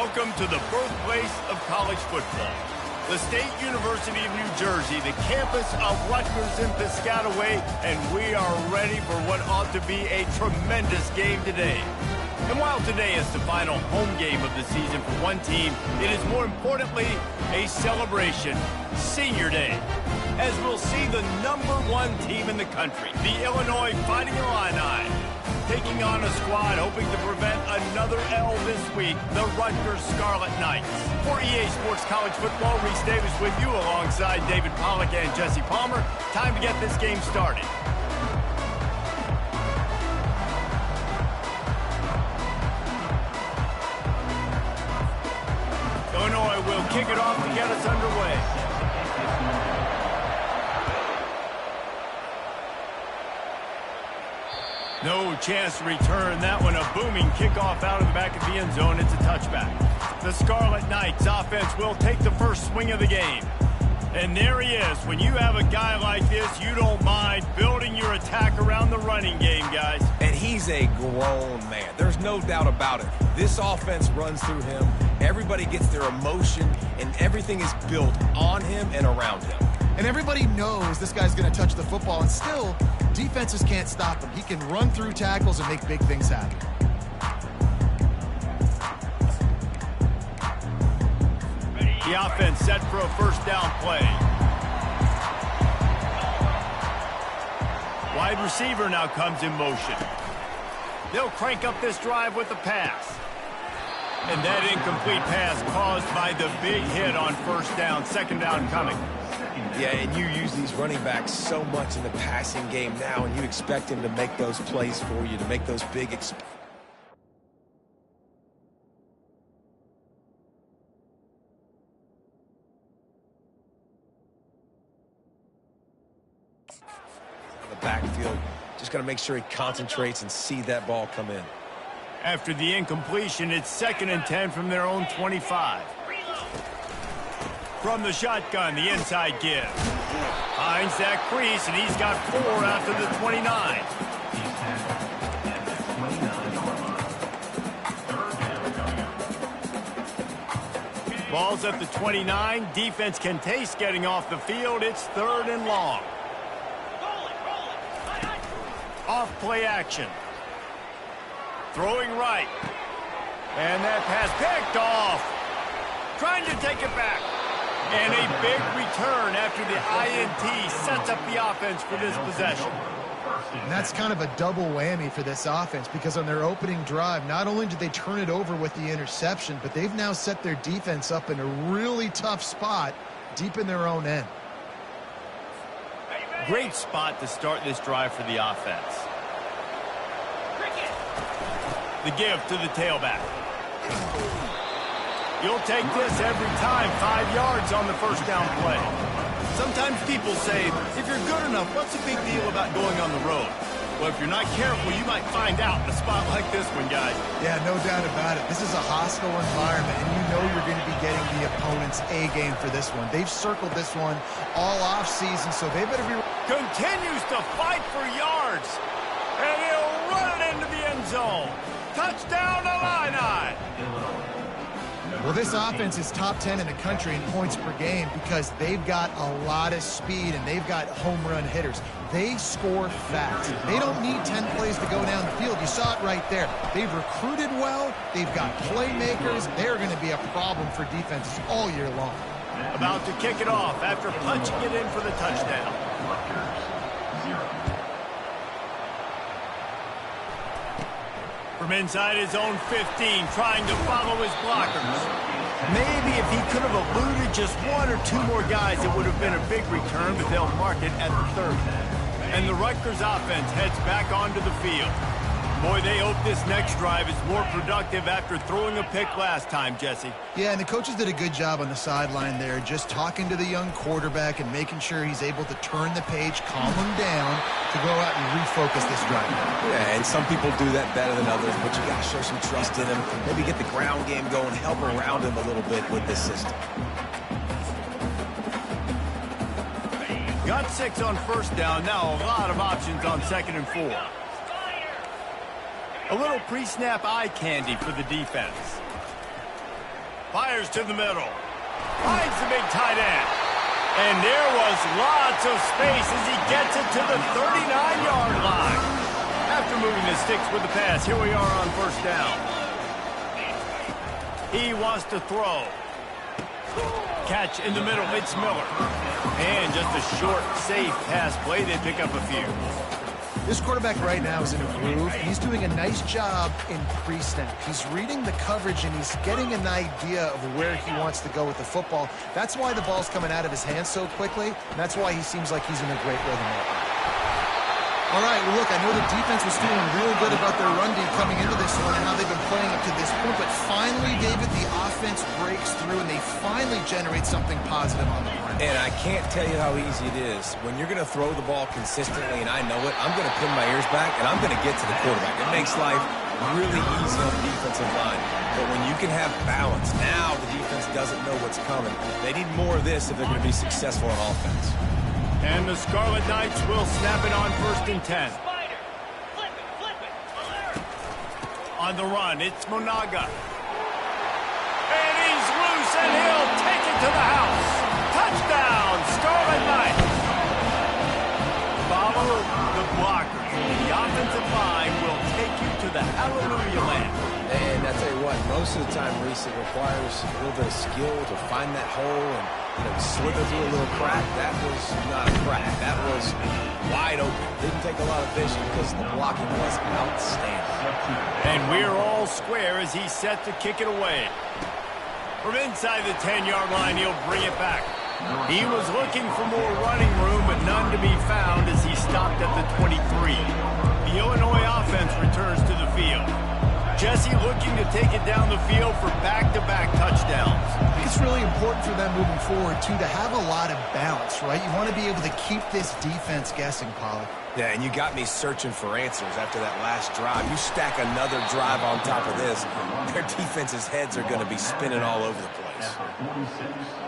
Welcome to the birthplace of college football. The State University of New Jersey, the campus of Rutgers in Piscataway, and we are ready for what ought to be a tremendous game today. And while today is the final home game of the season for one team, it is more importantly a celebration, Senior Day, as we'll see the #1 team in the country, the Illinois Fighting Illini, taking on a squad hoping to prevent another L this week, the Rutgers Scarlet Knights. For EA Sports College Football, Reese Davis with you alongside David Pollack and Jesse Palmer. Time to get this game started. Illinois will kick it off to get us underway. No chance to return that one. A booming kickoff out of the back of the end zone. It's a touchback. The Scarlet Knights offense will take the first swing of the game. And there he is. When you have a guy like this, you don't mind building your attack around the running game, guys. And he's a grown man. There's no doubt about it. This offense runs through him. Everybody gets their emotion, and everything is built on him and around him. And everybody knows this guy's going to touch the football, and still, defenses can't stop him. He can run through tackles and make big things happen. The offense set for a first down play. Wide receiver now comes in motion. They'll crank up this drive with a pass. And that incomplete pass caused by the big hit on first down, second down coming. Yeah, and you use these running backs so much in the passing game now, and you expect him to make those plays for you, to make those big the backfield. Just got to make sure he concentrates and see that ball come in. After the incompletion, it's 2nd and 10 from their own 25. From the shotgun, the inside give. Finds that crease, and he's got 4 after the 29. Ball's at the 29. Defense can taste getting off the field. It's 3rd and long. Off play action. Throwing right. And that pass picked off. Trying to take it back. And a big return after the INT sets up the offense for this possession. And that's kind of a double whammy for this offense, because on their opening drive, not only did they turn it over with the interception, but they've now set their defense up in a really tough spot deep in their own end. Great spot to start this drive for the offense. The give to the tailback. You'll take this every time. 5 yards on the first down play. Sometimes people say, if you're good enough, what's the big deal about going on the road? Well, if you're not careful, you might find out in a spot like this one, guys. Yeah, no doubt about it. This is a hostile environment, and you know you're going to be getting the opponent's A game for this one. They've circled this one all off season, so they better be... Continues to fight for yards. And he'll run it into the end zone. Touchdown, Illini. Well, this offense is top 10 in the country in points per game because they've got a lot of speed and they've got home run hitters. They score fast. They don't need 10 plays to go down the field. You saw it right there. They've recruited well. They've got playmakers. They're going to be a problem for defenses all year long. About to kick it off after punching it in for the touchdown. From inside his own 15, trying to follow his blockers. Maybe if he could have eluded just 1 or 2 more guys, it would have been a big return, but they'll mark it at the 30. And the Rutgers offense heads back onto the field. Boy, they hope this next drive is more productive after throwing a pick last time, Jesse. Yeah, and the coaches did a good job on the sideline there, just talking to the young quarterback and making sure he's able to turn the page, calm him down, to go out and refocus this drive. Yeah, and some people do that better than others, but you got to show some trust in him. Maybe get the ground game going, help around him a little bit with this system. Got 6 on first down, now a lot of options on 2nd and 4. A little pre-snap eye candy for the defense. Fires to the middle. Finds the big tight end. And there was lots of space as he gets it to the 39-yard line. After moving the sticks with the pass, here we are on first down. He wants to throw. Catch in the middle, it's Miller. And just a short, safe pass play. They pick up a few. This quarterback right now is in a groove. He's doing a nice job in pre-snap. He's reading the coverage, and he's getting an idea of where he wants to go with the football. That's why the ball's coming out of his hands so quickly, and that's why he seems like he's in a great rhythm right now. All right, well, look, I know the defense was feeling really good about their run D coming into this one and how they've been playing up to this point, but finally, David, the offense breaks through, and they finally generate something positive on the ground. And I can't tell you how easy it is. When you're going to throw the ball consistently, and I know it, I'm going to pin my ears back, and I'm going to get to the quarterback. It makes life really easy on the defensive line. But when you can have balance, now the defense doesn't know what's coming. They need more of this if they're going to be successful on offense. And the Scarlet Knights will snap it on 1st and 10. On the run, it's Monaga. And he's loose, and he'll take it to the house. Touchdown, Scarlet Knights. Follow the blockers. The offensive line will take you to the hallelujah land. And I tell you what, most of the time, Reese, it requires a little bit of skill to find that hole and slither through a little crack. That was not a crack. That was wide open. Didn't take a lot of vision because the blocking was outstanding. And we're all square as he's set to kick it away. From inside the 10-yard line, he'll bring it back. He was looking for more running room, but none to be found as he stopped at the 23. The Illinois offense returns to the field. Jesse looking to take it down the field for back-to-back touchdowns. I think it's really important for them moving forward, too, to have a lot of balance, right? You want to be able to keep this defense guessing, Pollock. Yeah, and you got me searching for answers after that last drive. You stack another drive on top of this, their defense's heads are going to be spinning all over the place.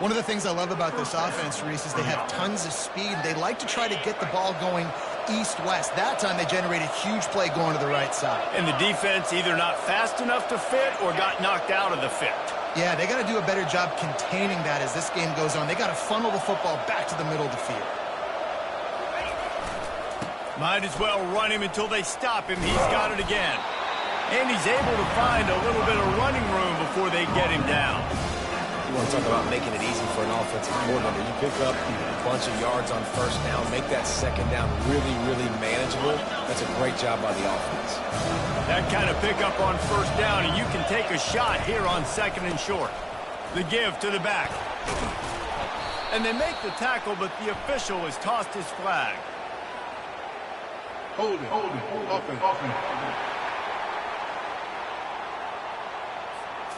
One of the things I love about this offense, Reese, is they have tons of speed. They like to try to get the ball going east-west. That time they generated huge play going to the right side. And the defense either not fast enough to fit or got knocked out of the fit. Yeah, they got to do a better job containing that as this game goes on. They got to funnel the football back to the middle of the field. Might as well run him until they stop him. He's got it again. And he's able to find a little bit of running room before they get him down. You want to talk about making it easy for an offensive coordinator. You pick up a bunch of yards on first down, make that second down really, really manageable. That's a great job by the offense. That kind of pickup on first down, and you can take a shot here on 2nd and short. The give to the back. And they make the tackle, but the official has tossed his flag. Hold it. Offense.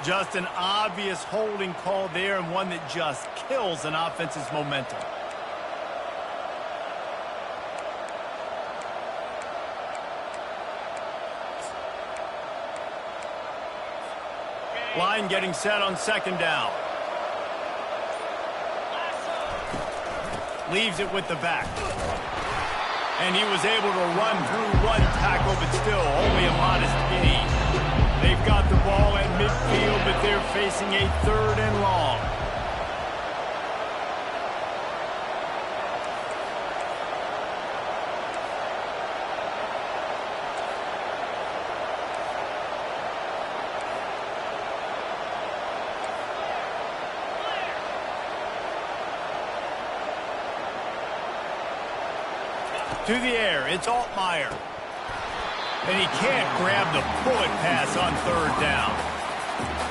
Just an obvious holding call there, and one that just kills an offense's momentum. Line getting set on 2nd down. Leaves it with the back. And he was able to run through one tackle, but still only a modest gain. They've got the ball at midfield, but they're facing a 3rd and long. To the air, it's Altmaier. And he can't grab the bullet pass on 3rd down.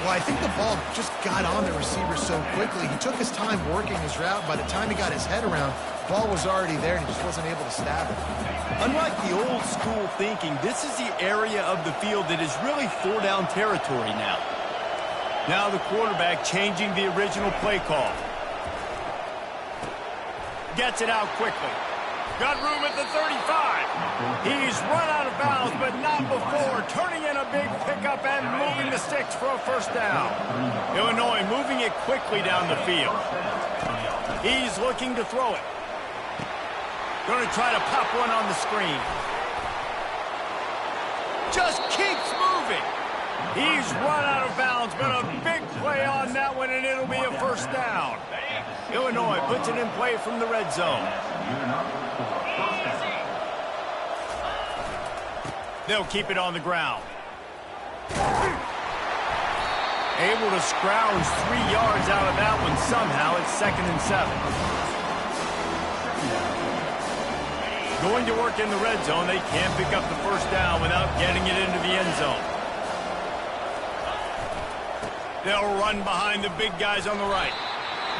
Well, I think the ball just got on the receiver so quickly. He took his time working his route. By the time he got his head around, the ball was already there, and he just wasn't able to stab it. Unlike the old school thinking, this is the area of the field that is really 4-down territory now. Now the quarterback changing the original play call. Gets it out quickly. Got room at the 35. He's run out of bounds, but not before. Turning in a big pickup and moving the sticks for a 1st down. Illinois moving it quickly down the field. He's looking to throw it. Going to try to pop one on the screen. Just keeps moving. He's run out of bounds, but a big play on that one, and it'll be a first down. Illinois puts it in play from the red zone. They'll keep it on the ground. Able to scrounge 3 yards out of that one somehow. It's 2nd and 7. Going to work in the red zone. They can't pick up the first down without getting it into the end zone. They'll run behind the big guys on the right.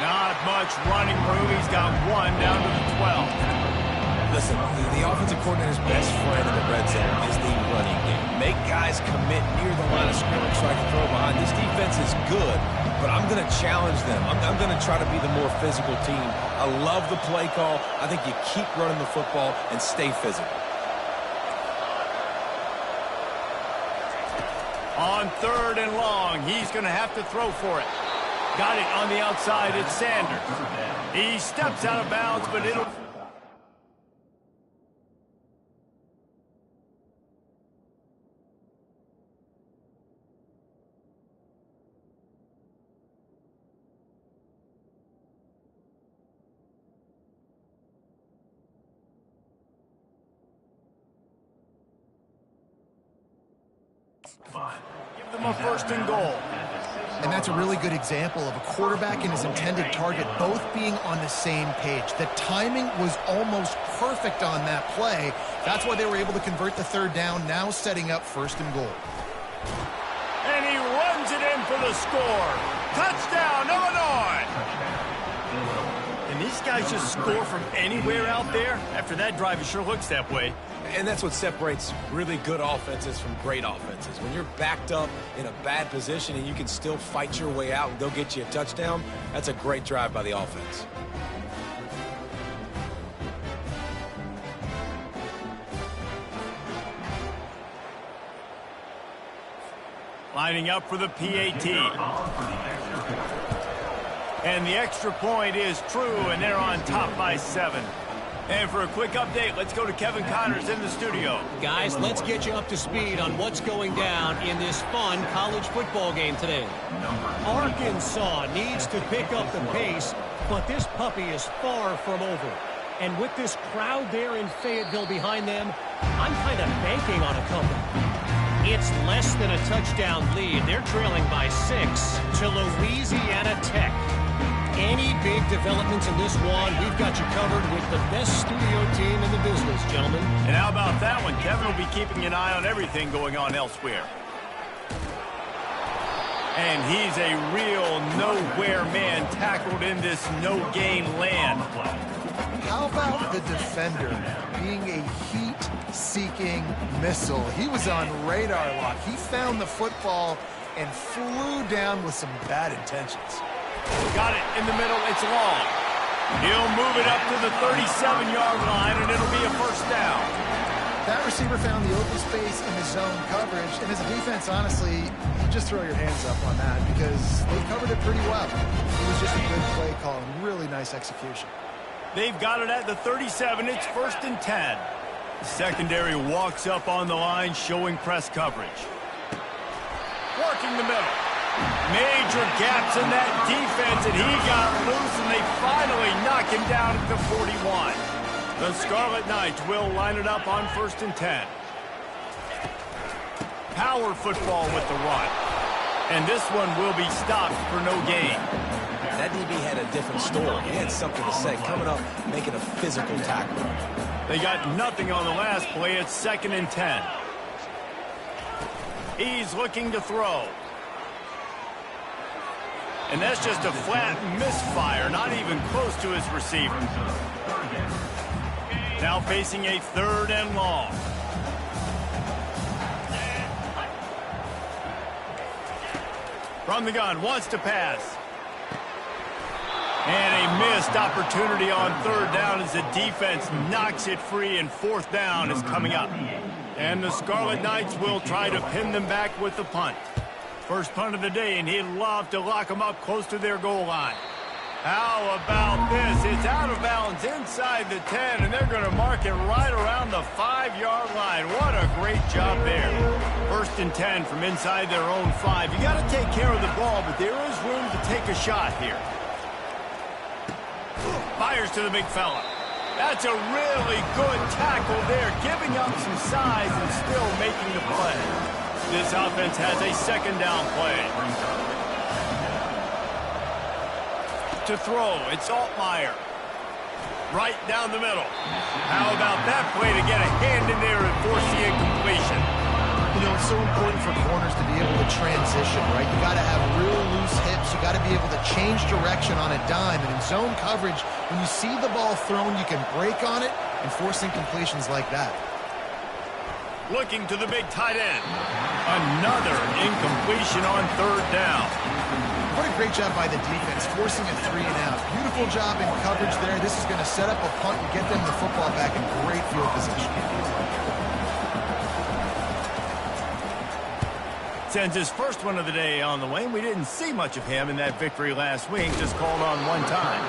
Not much running room. He's got one down to the 12. Listen, the offensive coordinator's best friend in the red zone is the running game. Make guys commit near the line of scrimmage so I can throw behind. This defense is good, but I'm going to challenge them. I'm going to try to be the more physical team. I love the play call. I think you keep running the football and stay physical. On 3rd and long, he's going to have to throw for it. Got it on the outside. It's Sanders. He steps out of bounds, but it'll... Give them a 1st and goal. And that's a really good example of a quarterback and his intended target both being on the same page. The timing was almost perfect on that play. That's why they were able to convert the 3rd down, now setting up 1st and goal. And he runs it in for the score. Touchdown, Illinois! And these guys just score from anywhere out there? After that drive, it sure looks that way. And that's what separates really good offenses from great offenses. When you're backed up in a bad position and you can still fight your way out and they'll get you a touchdown, that's a great drive by the offense. Lining up for the PAT. And the extra point is true, and they're on top by 7. And for a quick update, let's go to Kevin Connors in the studio. Guys, let's get you up to speed on what's going down in this fun college football game today. Arkansas needs to pick up the pace, but this puppy is far from over. And with this crowd there in Fayetteville behind them, I'm kind of banking on a comeback. It's less than a touchdown lead. They're trailing by 6 to Louisiana Tech. Any big developments in this one, we've got you covered with the best studio team in the business, gentlemen. And how about that one? Kevin will be keeping an eye on everything going on elsewhere. And he's a real nowhere man tackled in this no-gain land. How about the defender being a heat-seeking missile? He was on radar lock. He found the football and flew down with some bad intentions. Got it in the middle. It's long. He'll move it up to the 37-yard line, and it'll be a first down. That receiver found the open space in the zone coverage, and as a defense, honestly, you just throw your hands up on that because they covered it pretty well. It was just a good play call and really nice execution. They've got it at the 37. It's 1st and 10. The secondary walks up on the line, showing press coverage. Working the middle. Major gaps in that defense, and he got loose, and they finally knock him down at the 41. The Scarlet Knights will line it up on 1st and 10. Power football with the run. And this one will be stopped for no gain. That DB had a different story. He had something to say, coming up, making a physical tackle. They got nothing on the last play. It's 2nd and 10. He's looking to throw. And that's just a flat misfire, not even close to his receiver. Now facing a 3rd and long. From the gun, wants to pass. And a missed opportunity on 3rd down as the defense knocks it free, and 4th down is coming up. And the Scarlet Knights will try to pin them back with the punt. First punt of the day, and he'd love to lock them up close to their goal line. How about this? It's out of bounds inside the 10, and they're going to mark it right around the 5-yard line. What a great job there. 1st and 10 from inside their own 5. You got to take care of the ball, but there is room to take a shot here. Fires to the big fella. That's a really good tackle there, giving up some size and still making the play. This offense has a 2nd down play. To throw, it's Altmaier. Right down the middle. How about that play to get a hand in there and force the incompletion? You know, it's so important for corners to be able to transition, right? You got to have real loose hips. You got to be able to change direction on a dime. And in zone coverage, when you see the ball thrown, you can break on it and force incompletions like that. Looking to the big tight end. Another incompletion on 3rd down. What a great job by the defense, forcing a 3 and out. Beautiful job in coverage there. This is going to set up a punt and get them the football back in great field position. Sends his first one of the day on the way. We didn't see much of him in that victory last week, just called on one time.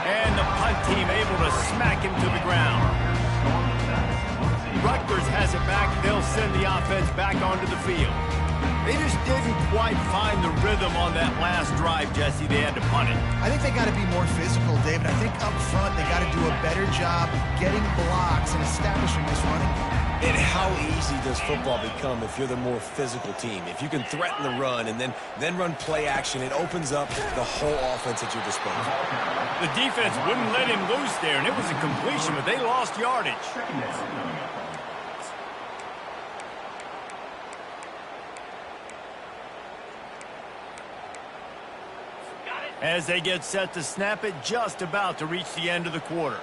And the punt team able to smack him to the ground. Rutgers has it back. They'll send the offense back onto the field. They just didn't quite find the rhythm on that last drive, Jesse. They had to punt it. I think they got to be more physical, David. I think up front they got to do a better job getting blocks and establishing this running. And how easy does football become if you're the more physical team? If you can threaten the run and then run play action, it opens up the whole offense at your disposal. The defense wouldn't let him loose there, and it was a completion, but they lost yardage. As they get set to snap it, just about to reach the end of the quarter.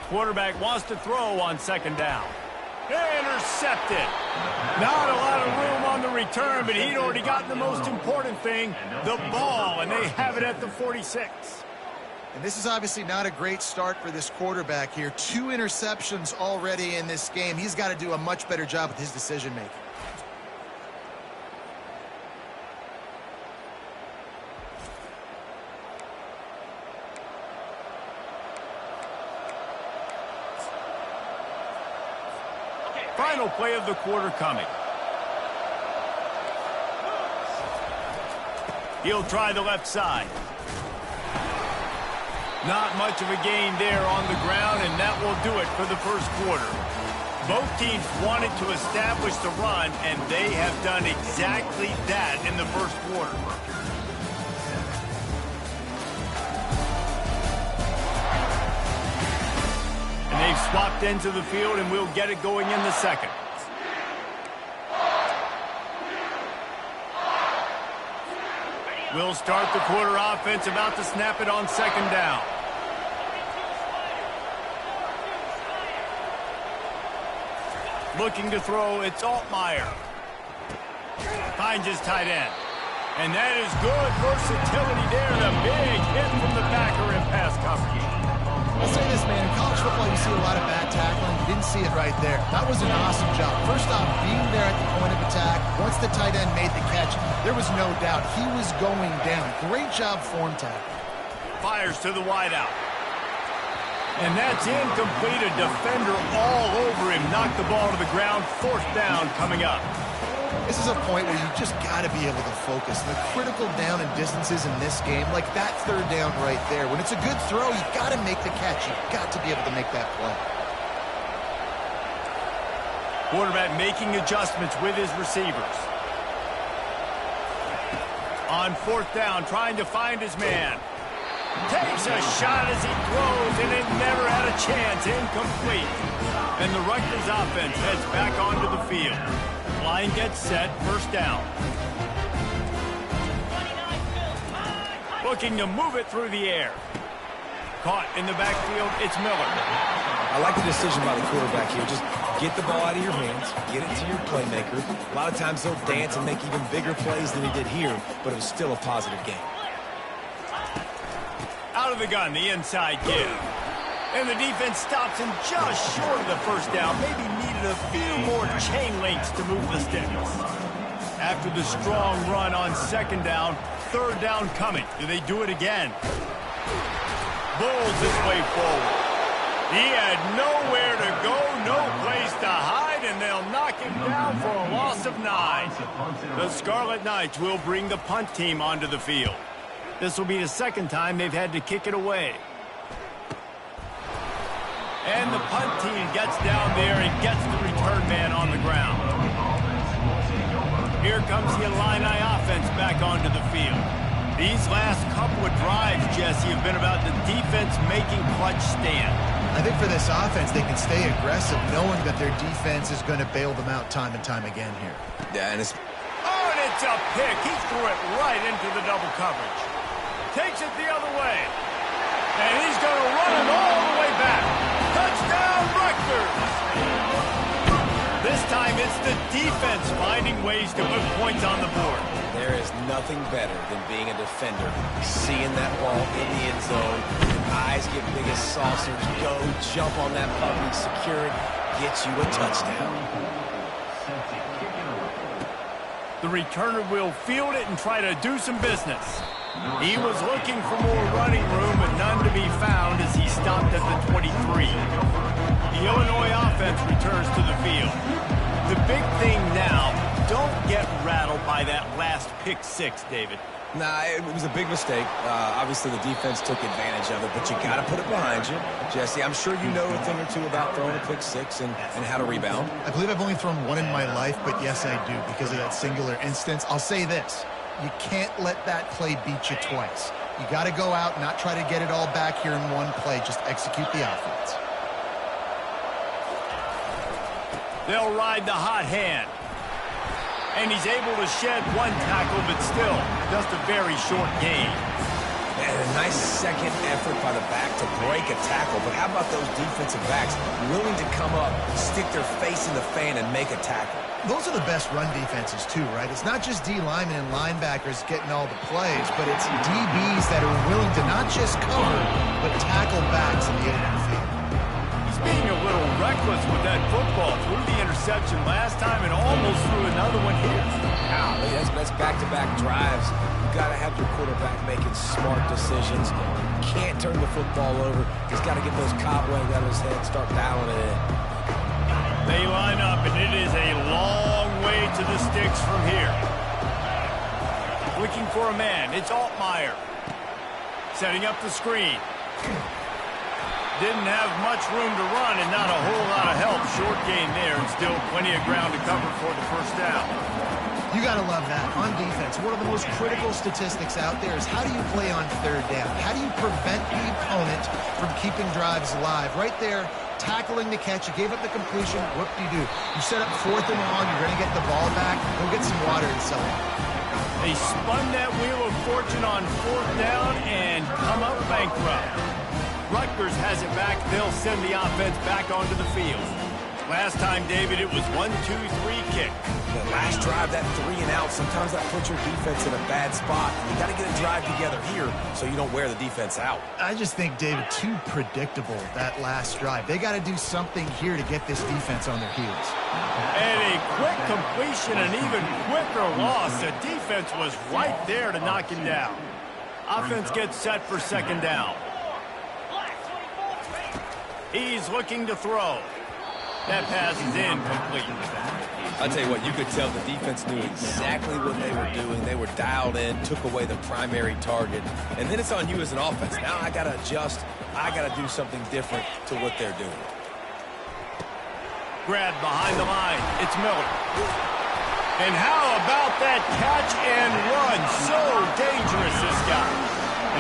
Quarterback wants to throw on 2nd down. Intercepted. Not a lot of room on the return, but he'd already gotten the most important thing, the ball, and they have it at the 46. And this is obviously not a great start for this quarterback here. 2 interceptions already in this game. He's got to do a much better job with his decision-making. Final play of the quarter coming. He'll try the left side. Not much of a gain there on the ground, and that will do it for the first quarter. Both teams wanted to establish the run, and they have done exactly that in the first quarter. And they've swapped into the field, and we'll get it going in the second. We'll start the quarter offense, about to snap it on 2nd down. Looking to throw, it's Altmaier. Finds his tight end. And that is good versatility there, and a big hit from the backer in pass coverage. I'll say this, man, in college football you see a lot of bad tackling. You didn't see it right there. That was an awesome job. First off, being there at the point of attack. Once the tight end made the catch, there was no doubt he was going down. Great job form tackle. Fires to the wideout. And that's incomplete. A defender all over him. Knocked the ball to the ground. 4th down coming up. This is a point where you just got to be able to focus. The critical down and distances in this game, like that 3rd down right there. When it's a good throw, you got to make the catch. You've got to be able to make that play. Quarterback making adjustments with his receivers. On 4th down, trying to find his man. Takes a shot as he throws, and it never had a chance. Incomplete. And the Rutgers offense heads back onto the field. Line gets set, 1st down. Looking to move it through the air. Caught in the backfield, it's Miller. I like the decision by the quarterback here. Just get the ball out of your hands, get it to your playmaker. A lot of times he'll dance and make even bigger plays than he did here, but it was still a positive game. Out of the gun, the inside give. And the defense stops him just short of the 1st down. Maybe needed a few more chain links to move the sticks. After the strong run on 2nd down, third down coming. Do they do it again? Bulls his way forward. He had nowhere to go, no place to hide, and they'll knock him down for a loss of 9. The Scarlet Knights will bring the punt team onto the field. This will be the second time they've had to kick it away. And the punt team gets down there and gets the return man on the ground. Here comes the Illini offense back onto the field. These last couple of drives, Jesse, have been about the defense making clutch stand. I think for this offense, they can stay aggressive knowing that their defense is going to bail them out time and time again here. Yeah, and it's... Oh, and it's a pick. He threw it right into the double coverage. Takes it the other way. And he's going to run it all the way back. Touchdown, Rutgers! This time it's the defense finding ways to put points on the board. There is nothing better than being a defender, seeing that ball in the end zone, eyes get big as saucers, go, jump on that puppy, secure it, gets you a touchdown. The returner will field it and try to do some business. He was looking for more running room, but none to be found as he stopped at the 23. The Illinois offense returns to the field. The big thing now, don't get rattled by that last pick six, David. Nah, it was a big mistake. Obviously, the defense took advantage of it, but you got to put it behind you. Jesse, I'm sure you know a thing or two about throwing a pick six and how to rebound. I believe I've only thrown one in my life, but yes, I do because of that singular instance. I'll say this. You can't let that play beat you twice. You got to go out and not try to get it all back here in one play. Just execute the offense. They'll ride the hot hand. And he's able to shed one tackle, but still, just a very short gain. And a nice second effort by the back to break a tackle. But how about those defensive backs willing to come up, stick their face in the fan, and make a tackle? Those are the best run defenses, too, right? It's not just D linemen and linebackers getting all the plays, but it's DBs that are willing to not just cover, but tackle backs in the open field. He's being a little reckless with that football. Threw the interception last time and almost threw another one here. Wow, that's back-to-back drives. You've got to have your quarterback making smart decisions. Can't turn the football over. He's got to get those cobwebs out of his head and start dialing it in. They line up, and it is a long way to the sticks from here. Looking for a man. It's Altmaier. Setting up the screen. Didn't have much room to run and not a whole lot of help. Short gain there and still plenty of ground to cover for the first down. You got to love that. On defense, one of the most critical statistics out there is how do you play on third down? How do you prevent the opponent from keeping drives alive? Right there, tackling the catch. You gave up the completion. What do? You set up fourth and long. You're going to get the ball back. Go get some water and sell it. They spun that wheel of fortune on fourth down and come up bankrupt. Rutgers has it back. They'll send the offense back onto the field. Last time, David, it was 1-2-3 kick. The last drive, that 3 and out, sometimes that puts your defense in a bad spot. You got to get a drive together here so you don't wear the defense out. I just think, David, too predictable, that last drive. They got to do something here to get this defense on their heels. And a quick completion, an even quicker loss. The defense was right there to knock him down. Offense gets set for second down. He's looking to throw. That pass is incomplete. I'll tell you what, you could tell the defense knew exactly what they were doing. They were dialed in, took away the primary target, and then it's on you as an offense. Now I got to adjust. I got to do something different to what they're doing. Grab behind the line. It's Miller. And how about that catch and run? So dangerous, this guy.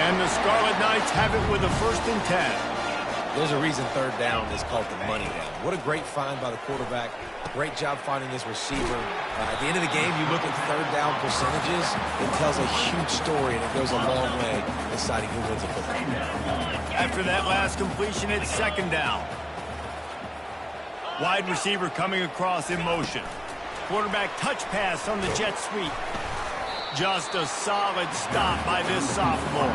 And the Scarlet Knights have it with a 1st and 10. There's a reason third down is called the money down. What a great find by the quarterback. Great job finding his receiver. At the end of the game, you look at third down percentages. It tells a huge story, and it goes a long way in deciding who wins a football game. After that last completion, it's second down. Wide receiver coming across in motion. Quarterback touch pass on the jet sweep. Just a solid stop by this sophomore.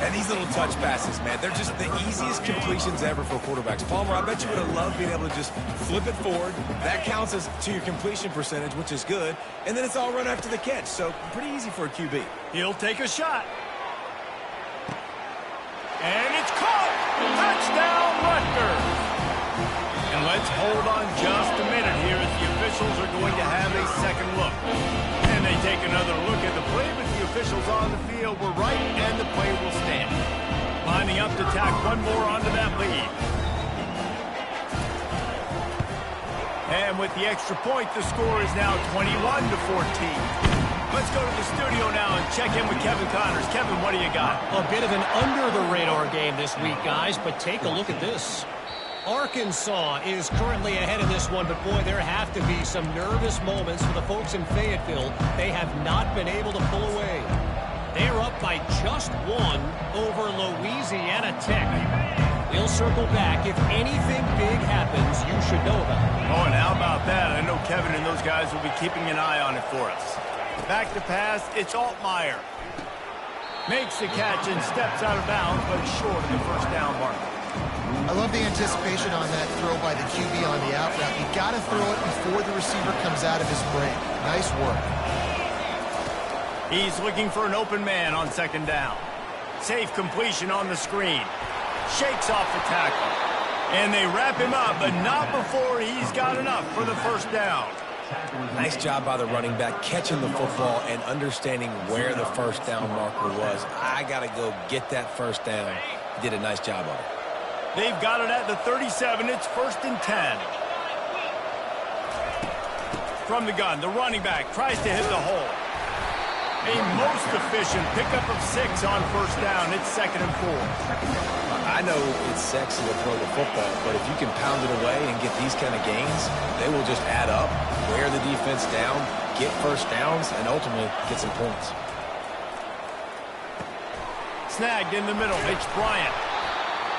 And these little touch passes, man, they're just the easiest completions ever for quarterbacks. Palmer, I bet you would have loved being able to just flip it forward. That counts as to your completion percentage, which is good. And then it's all run after the catch, so pretty easy for a QB. He'll take a shot. And it's caught! Touchdown, Rutgers! And let's hold on just a minute here as the officials are going to have a second look. And they take another look at the play, but the officials on the field were right, and the play will stand. Lining up to tack one more onto that lead. And with the extra point, the score is now 21-14. Let's go to the studio now and check in with Kevin Connors. Kevin, what do you got? A bit of an under-the-radar game this week, guys, but take a look at this. Arkansas is currently ahead in this one, but boy, there have to be some nervous moments for the folks in Fayetteville. They have not been able to pull away. They're up by just one over Louisiana Tech. We'll circle back. If anything big happens, you should know about it. Oh, and how about that? I know Kevin and those guys will be keeping an eye on it for us. Back to pass, it's Altmaier. Makes the catch and steps out of bounds, but short of the first down marker. I love the anticipation on that throw by the QB on the out route. You got to throw it before the receiver comes out of his break. Nice work. He's looking for an open man on second down. Safe completion on the screen. Shakes off the tackle. And they wrap him up, but not before he's got enough for the first down. Nice job by the running back catching the football and understanding where the first down marker was. I got to go get that first down. He did a nice job of it. They've got it at the 37. It's 1st and 10. From the gun, the running back tries to hit the hole. A most efficient pickup of 6 on first down. It's 2nd and 4. I know it's sexy to throw the football, but if you can pound it away and get these kind of gains, they will just add up, wear the defense down, get first downs, and ultimately get some points. Snagged in the middle. It's Bryant.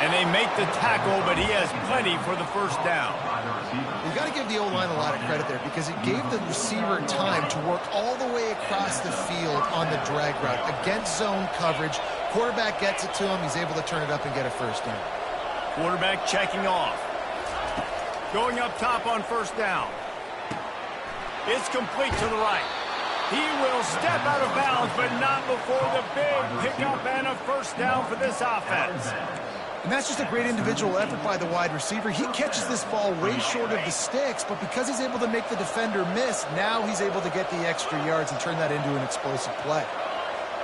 And they make the tackle, but he has plenty for the first down. You've got to give the O-line a lot of credit there because it gave the receiver time to work all the way across the field on the drag route. Against zone coverage, quarterback gets it to him. He's able to turn it up and get a first down. Quarterback checking off. Going up top on first down. It's complete to the right. He will step out of bounds, but not before the big pickup and a first down for this offense. And that's just a great individual effort by the wide receiver. He catches this ball way short of the sticks, but because he's able to make the defender miss, now he's able to get the extra yards and turn that into an explosive play.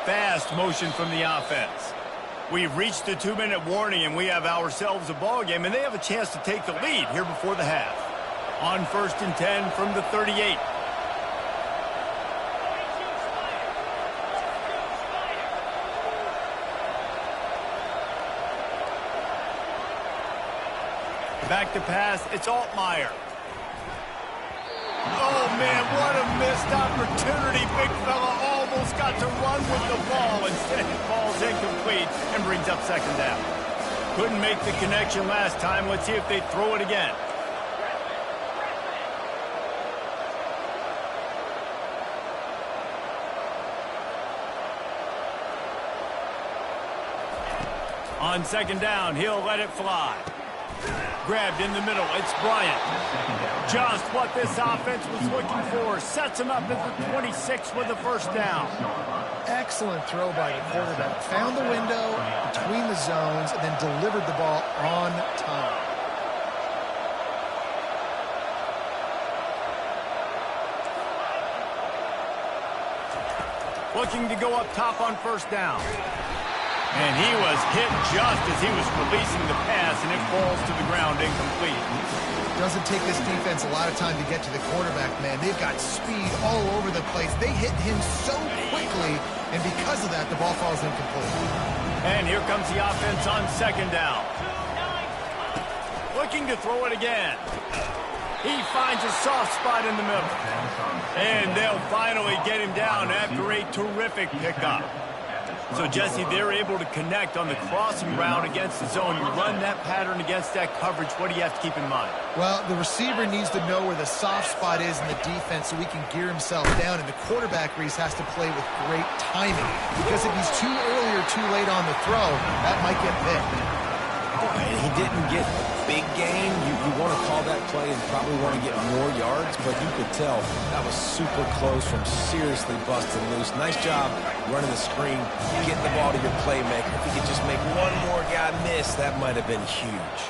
Fast motion from the offense. We've reached the 2-minute warning, and we have ourselves a ball game, and they have a chance to take the lead here before the half. On 1st and 10 from the 38. Back to pass, it's Altmaier. Oh, man, what a missed opportunity. Big fella almost got to run with the ball. Instead, it falls incomplete and brings up 2nd down. Couldn't make the connection last time. Let's see if they throw it again. On 2nd down, he'll let it fly. Grabbed in the middle, it's Bryant. Just what this offense was looking for. Sets him up at the 26 with the first down. Excellent throw by the quarterback. Found the window between the zones and then delivered the ball on time. Looking to go up top on first down. And he was hit just as he was releasing the pass, and it falls to the ground incomplete. Doesn't take this defense a lot of time to get to the quarterback, man. They've got speed all over the place. They hit him so quickly, and because of that, the ball falls incomplete. And here comes the offense on 2nd down. Looking to throw it again. He finds a soft spot in the middle. And they'll finally get him down after a terrific pickup. So, Jesse, they're able to connect on the crossing route against the zone. You run that pattern against that coverage. What do you have to keep in mind? Well, the receiver needs to know where the soft spot is in the defense so he can gear himself down, and the quarterback, Reese, has to play with great timing, because if he's too early or too late on the throw, that might get picked. And he didn't get a big gain. You want to call that play and probably want to get more yards, but you could tell that was super close from seriously busting loose. Nice job running the screen, getting the ball to your playmaker. If he could just make one more guy miss, that might have been huge.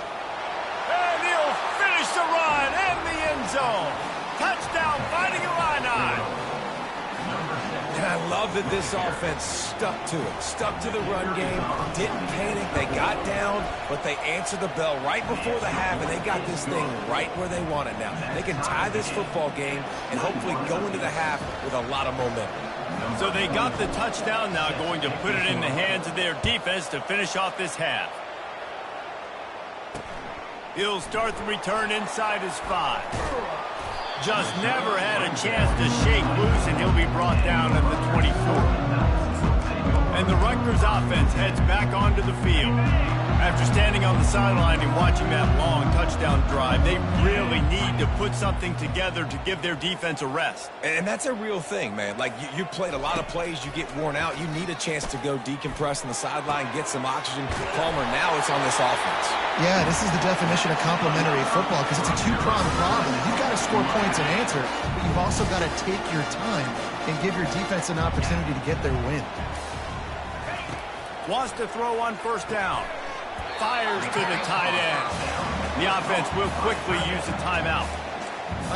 And he'll finish the run in the end zone. Touchdown, Fighting Illini. And I love that this offense stuck to it, stuck to the run game, didn't panic, they got down, but they answered the bell right before the half, and they got this thing right where they want it now. They can tie this football game and hopefully go into the half with a lot of momentum. So they got the touchdown, now going to put it in the hands of their defense to finish off this half. He'll start the return inside his 5. Just never had a chance to shake loose, and he'll be brought down at the 24. And the Rutgers offense heads back onto the field. After standing on the sideline and watching that long touchdown drive, they really need to put something together to give their defense a rest. And that's a real thing, man. Like, you played a lot of plays, you get worn out, you need a chance to go decompress on the sideline, get some oxygen. Palmer, now it's on this offense. Yeah, this is the definition of complementary football, because it's a two-pronged problem. You've got to score points and answer, but you've also got to take your time and give your defense an opportunity to get their win. Wants to throw on first down. Fires to the tight end. The offense will quickly use a timeout.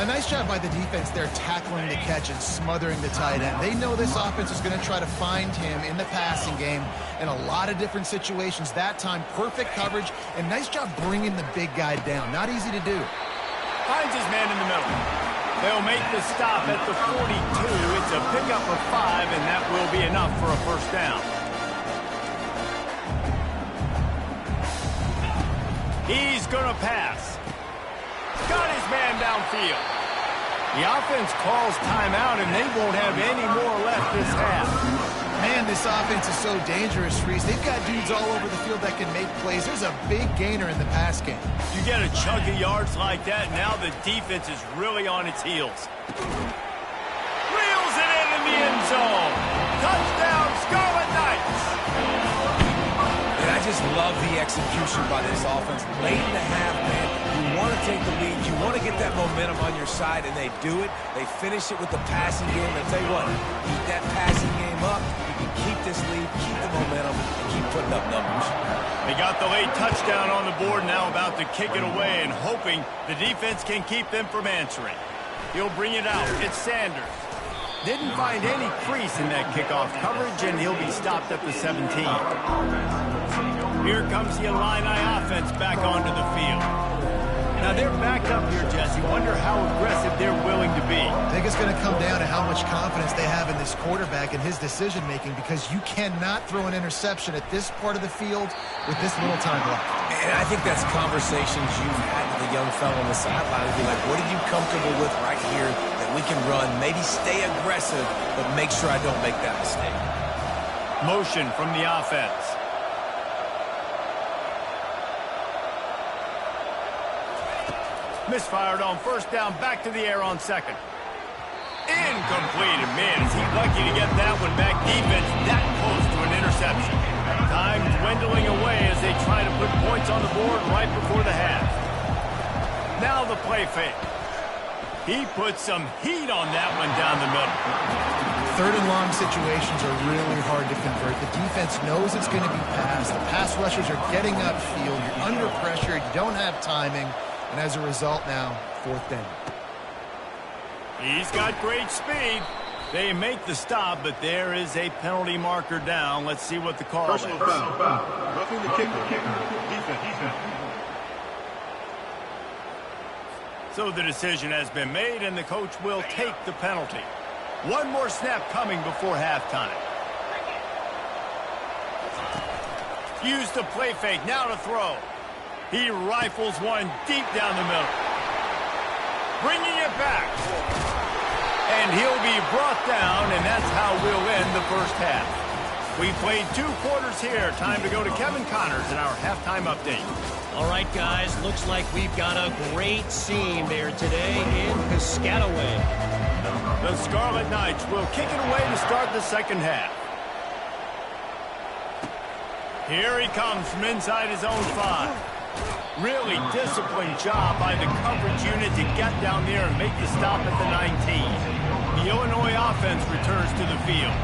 A nice job by the defense there, tackling the catch and smothering the tight end. They know this offense is going to try to find him in the passing game in a lot of different situations. That time, perfect coverage, and nice job bringing the big guy down. Not easy to do. Finds his man in the middle. They'll make the stop at the 42. It's a pickup of 5, and that will be enough for a first down. He's going to pass. Got his man downfield. The offense calls timeout, and they won't have any more left this half. Man, this offense is so dangerous, Reese. They've got dudes all over the field that can make plays. There's a big gainer in the pass game. You get a chunk of yards like that, now the defense is really on its heels. Reels it in the end zone. Touchdown, Scarlet Knights. And I just love the execution by this offense. Late in the half, man, you want to take the lead. You want to get that momentum on your side, and they do it. They finish it with the passing game. And I tell you what, keep that passing game up. You can keep this lead, keep the momentum, and keep putting up numbers. They got the late touchdown on the board, now about to kick it away and hoping the defense can keep them from answering. He'll bring it out. It's Sanders. Didn't find any crease in that kickoff coverage, and he'll be stopped at the 17. Here comes the Illini offense back onto the field. Now they're backed up here, Jesse. Wonder how aggressive they're willing to be. I think it's going to come down to how much confidence they have in this quarterback and his decision-making, because you cannot throw an interception at this part of the field with this little time left. And I think that's conversations you've had with the young fellow on the sideline. Be like, what are you comfortable with right here that we can run? Maybe stay aggressive, but make sure I don't make that mistake. Motion from the offense. Misfired on first down, back to the air on second. Incomplete, and man, is he lucky to get that one back. Defense that close to an interception. Time dwindling away as they try to put points on the board right before the half. Now the play fake. He put some heat on that one down the middle. Third and long situations are really hard to convert. The defense knows it's going to be passed. The pass rushers are getting upfield. You're under pressure. You don't have timing. And as a result now, fourth down. He's got great speed. They make the stop, but there is a penalty marker down. Let's see what the call is. Personal foul. Roughing the kicker. Defense. So the decision has been made, and the coach will take the penalty. One more snap coming before halftime. Use the play fake, now to throw. He rifles one deep down the middle. Bringing it back. And he'll be brought down, and that's how we'll end the first half. We played 2 quarters here. Time to go to Kevin Connors in our halftime update. All right, guys, looks like we've got a great scene there today in Piscataway. The Scarlet Knights will kick it away to start the second half. Here he comes from inside his own 5. Really disciplined job by the coverage unit to get down there and make the stop at the 19. The Illinois offense returns to the field.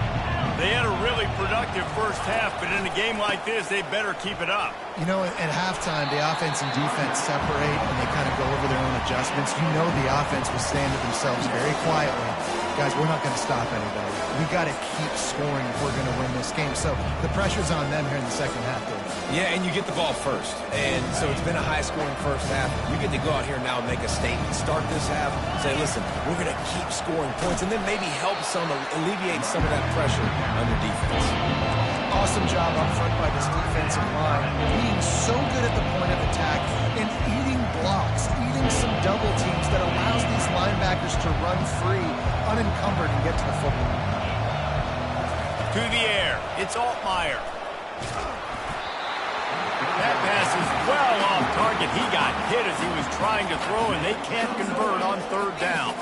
They had a really productive first half, but in a game like this, they better keep it up. You know, at halftime, the offense and defense separate, and they kind of go over their own adjustments. You know the offense was saying to themselves very quietly, guys, we're not going to stop anybody. We got to keep scoring if we're going to win this game. So the pressure's on them here in the second half, Dave. Yeah, and you get the ball first. And so it's been a high-scoring first half. You get to go out here now and make a statement. Start this half, say, listen, we're going to keep scoring points, and then maybe help alleviate some of that pressure under defense. Awesome job up front by this defensive line, being so good at the point of attack and eating blocks, eating some double teams that allows these linebackers to run free, unencumbered, and get to the football. To the air, it's Altmaier. That pass is well off target. He got hit as he was trying to throw, and they can't convert on third down.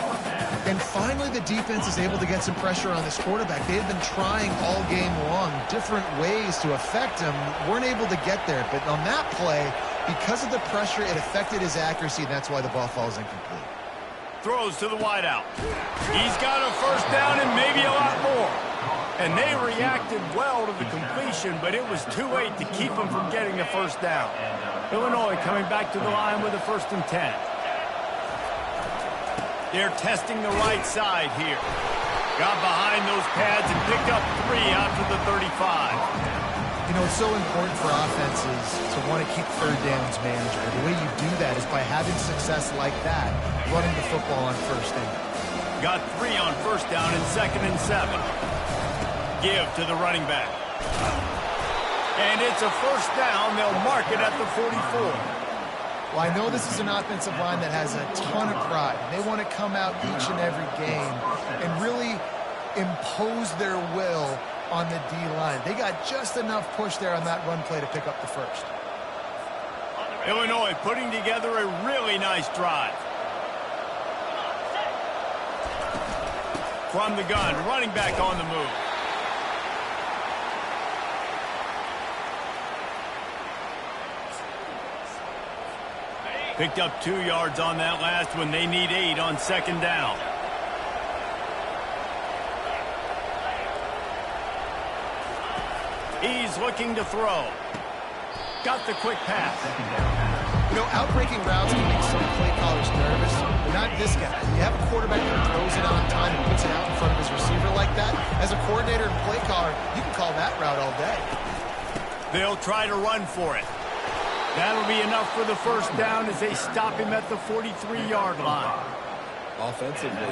And finally, the defense is able to get some pressure on this quarterback. They had been trying all game long different ways to affect him. Weren't able to get there. But on that play, because of the pressure, it affected his accuracy, and that's why the ball falls incomplete. Throws to the wideout. He's got a first down and maybe a lot more. And they reacted well to the completion, but it was too late to keep him from getting the first down. Illinois coming back to the line with a 1st and 10. They're testing the right side here. Got behind those pads and picked up 3 after the 35. You know, it's so important for offenses to want to keep third downs manageable. The way you do that is by having success like that, running the football on first down. Got 3 on first down and 2nd and 7. Give to the running back. And it's a first down. They'll mark it at the 44. Well, I know this is an offensive line that has a ton of pride. They want to come out each and every game and really impose their will on the D-line. They got just enough push there on that run play to pick up the first. Illinois putting together a really nice drive. From the gun, running back on the move. Picked up 2 yards on that last one. They need 8 on 2nd down. He's looking to throw. Got the quick pass. You know, outbreaking routes can make some play callers nervous, but not this guy. You have a quarterback that throws it on time and puts it out in front of his receiver like that. As a coordinator and play caller, you can call that route all day. They'll try to run for it. That'll be enough for the first down as they stop him at the 43-yard line. Offensively,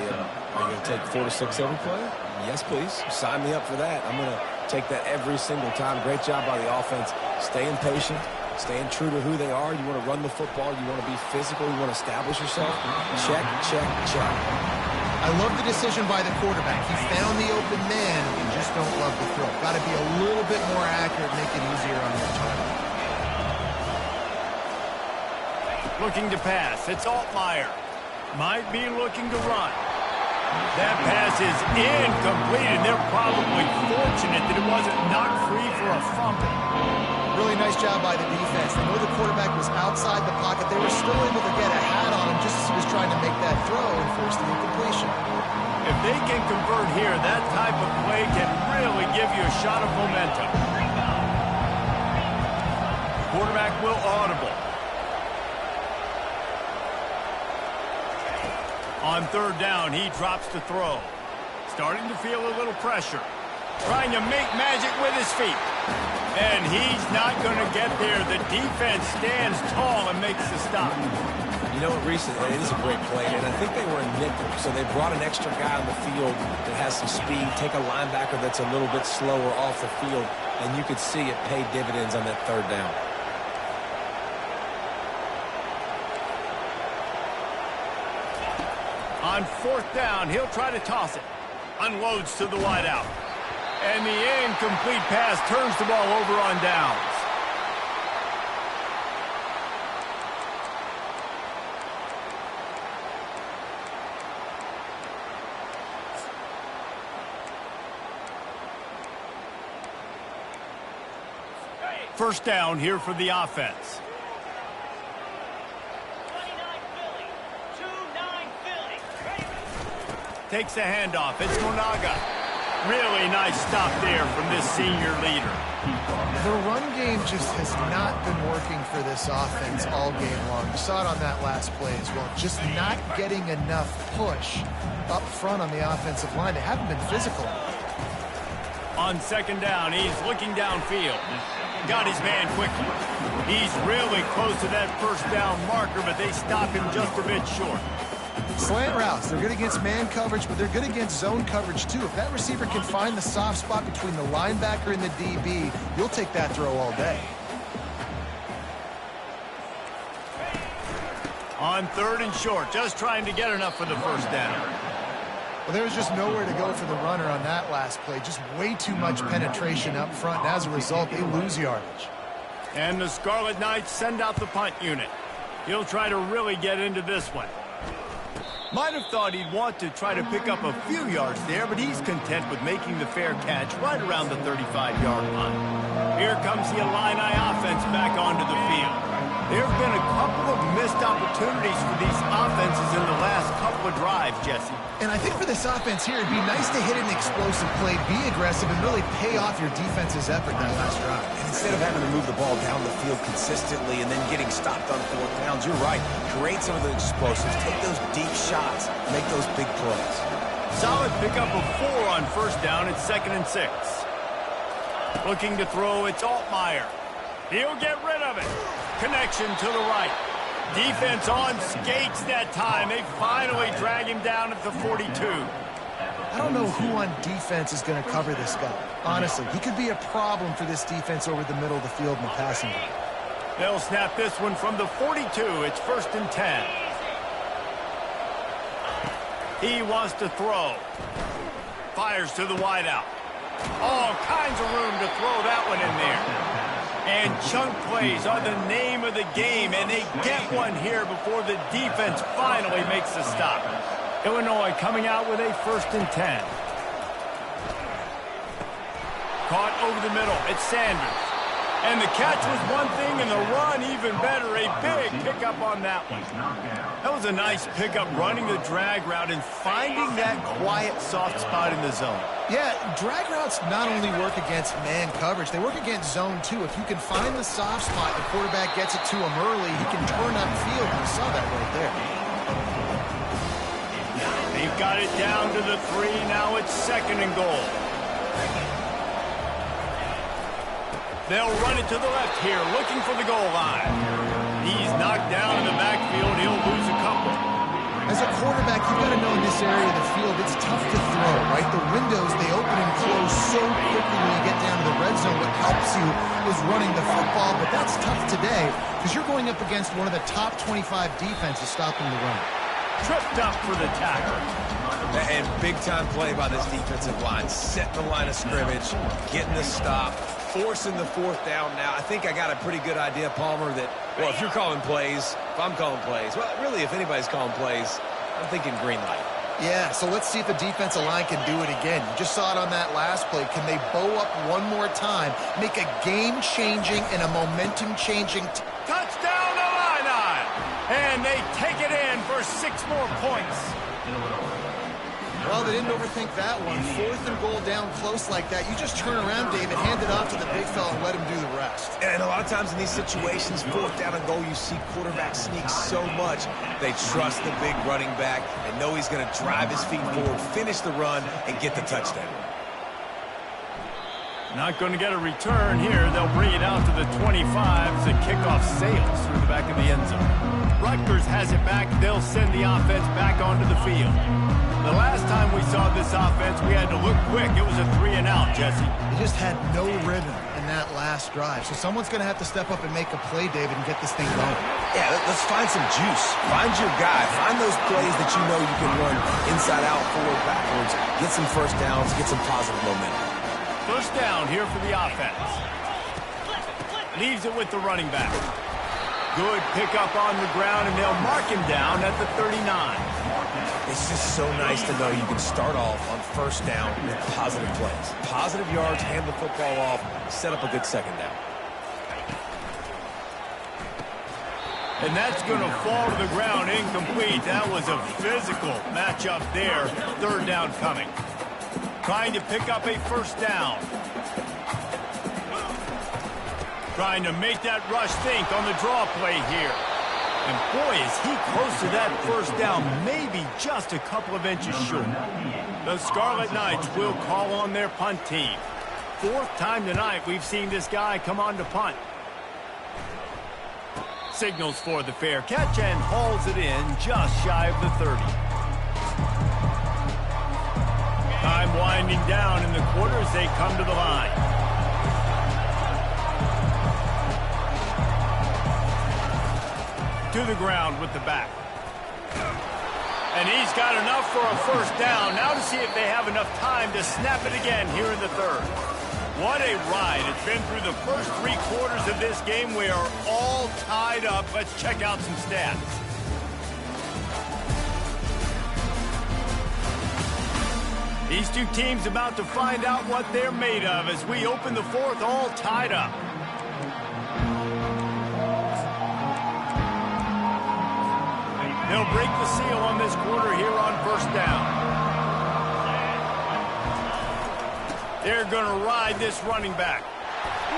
are you going to take 4 to 6 every play? Yes, please. Sign me up for that. I'm going to take that every single time. Great job by the offense. Staying patient, staying true to who they are. You want to run the football. You want to be physical. You want to establish yourself. Check, check, check. I love the decision by the quarterback. He found the open man and just don't love the throw. Got to be a little bit more accurate, make it easier on your target. Looking to pass. It's Altmaier. Might be looking to run. That pass is incomplete, and they're probably fortunate that it wasn't knocked free for a fumble. Really nice job by the defense. They know the quarterback was outside the pocket. They were still able to get a hat on him just as he was trying to make that throw and force the incompletion. If they can convert here, that type of play can really give you a shot of momentum. Quarterback will audible. On 3rd down, he drops to throw. Starting to feel a little pressure. Trying to make magic with his feet. And he's not going to get there. The defense stands tall and makes the stop. You know what, Reese, it is a great play, and I think they were in nickel, so they brought an extra guy on the field that has some speed, take a linebacker that's a little bit slower off the field, and you could see it pay dividends on that 3rd down. On 4th down, he'll try to toss it. Unloads to the wideout. And the incomplete pass turns the ball over on downs. First down here for the offense. 29 Philly. 2-9 Philly. Takes the handoff. It's Monaga. Really nice stop there from this senior leader. The run game just has not been working for this offense all game long. You saw it on that last play as well. Just not getting enough push up front on the offensive line. They haven't been physical. On second down, he's looking downfield. Got his man quickly. He's really close to that first down marker, but they stop him just a bit short. Slant routes, they're good against man coverage, but they're good against zone coverage too. If that receiver can find the soft spot between the linebacker and the DB, you'll take that throw all day. On third and short, just trying to get enough for the first down. Well, there was just nowhere to go for the runner on that last play. Just way too much penetration up front, and as a result, they lose yardage. And the Scarlet Knights send out the punt unit. He'll try to really get into this one. Might have thought he'd want to try to pick up a few yards there, but he's content with making the fair catch right around the 35-yard line. Here comes the Illini offense back onto the field. There have been a couple of missed opportunities for these offenses in the last couple of drives, Jesse. And I think for this offense here, it'd be nice to hit an explosive play, be aggressive, and really pay off your defense's effort that last drive. And instead of having to move the ball down the field consistently and then getting stopped on fourth downs, you're right. Create some of the explosives. Take those deep shots. Make those big plays. Solid pickup of 4 on first down. It's 2nd and 6. Looking to throw, it's Altmaier. He'll get rid of it. Connection to the right. Defense on skates that time. They finally drag him down at the 42. I don't know who on defense is going to cover this guy. Honestly, he could be a problem for this defense over the middle of the field in the passing game. They'll snap this one from the 42. It's 1st and 10. He wants to throw. Fires to the wideout. All kinds of room to throw that one in there. And chunk plays are the name of the game, and they get one here before the defense finally makes the stop. Illinois coming out with a 1st and 10. Caught over the middle. It's Sanders. And the catch was one thing, and the run even better. A big pickup on that one. That was a nice pickup, running the drag route and finding that quiet, soft spot in the zone. Yeah, drag routes not only work against man coverage, they work against zone too. If you can find the soft spot, the quarterback gets it to him early, he can turn upfield. You saw that right there. They've got it down to the 3. Now it's 2nd and goal. They'll run it to the left here, looking for the goal line. He's knocked down in the backfield. He'll lose a couple. As a quarterback, you've got to know in this area of the field, it's tough to throw, right? The windows, they open and close so quickly when you get down to the red zone. What helps you is running the football, but that's tough today because you're going up against one of the top 25 defenses stopping the run. Tripped up for the tackle. And big-time play by this defensive line. Setting the line of scrimmage, getting the stop, forcing the 4th down now. I think I got a pretty good idea, Palmer, that, well, if you're calling plays, if I'm calling plays, well, really, if anybody's calling plays, I'm thinking green light. Yeah, so let's see if the defensive line can do it again. You just saw it on that last play. Can they bow up one more time, make a game-changing and a momentum-changing Touchdown, Illini! And they take it in for 6 more points. Well, they didn't overthink that one. 4th and goal down close like that. You just turn around, David, hand it off to the big fella and let him do the rest. And a lot of times in these situations, 4th down and goal, you see quarterbacks sneak so much. They trust the big running back and know he's going to drive his feet forward, finish the run, and get the touchdown. Not going to get a return here. They'll bring it out to the 25 as the kickoff sails through the back of the end zone. Rutgers has it back. They'll send the offense back onto the field. The last time we saw this offense, we had to look quick. It was a 3 and out, Jesse. They just had no rhythm in that last drive. So someone's going to have to step up and make a play, David, and get this thing going. Yeah, let's find some juice. Find your guy. Find those plays that you know you can run inside out, forward, backwards. Get some first downs. Get some positive momentum. First down here for the offense. Leaves it with the running back. Good pickup on the ground, and they'll mark him down at the 39. It's just so nice to know you can start off on first down with positive plays. Positive yards, hand the football off, set up a good second down. And that's going to fall to the ground incomplete. That was a physical matchup there. Third down coming. Trying to pick up a first down. Trying to make that rush think on the draw play here. And boy, is he close to that first down, maybe just a couple of inches short. The Scarlet Knights will call on their punt team. Fourth time tonight we've seen this guy come on to punt. Signals for the fair catch and hauls it in just shy of the 30. Time winding down in the quarter as they come to the line. To the ground with the back. And he's got enough for a first down. Now to see if they have enough time to snap it again here in the third. What a ride. It's been through the first 3 quarters of this game. We are all tied up. Let's check out some stats. These two teams about to find out what they're made of as we open the fourth all tied up. They'll break the seal on this quarter here on first down. They're going to ride this running back.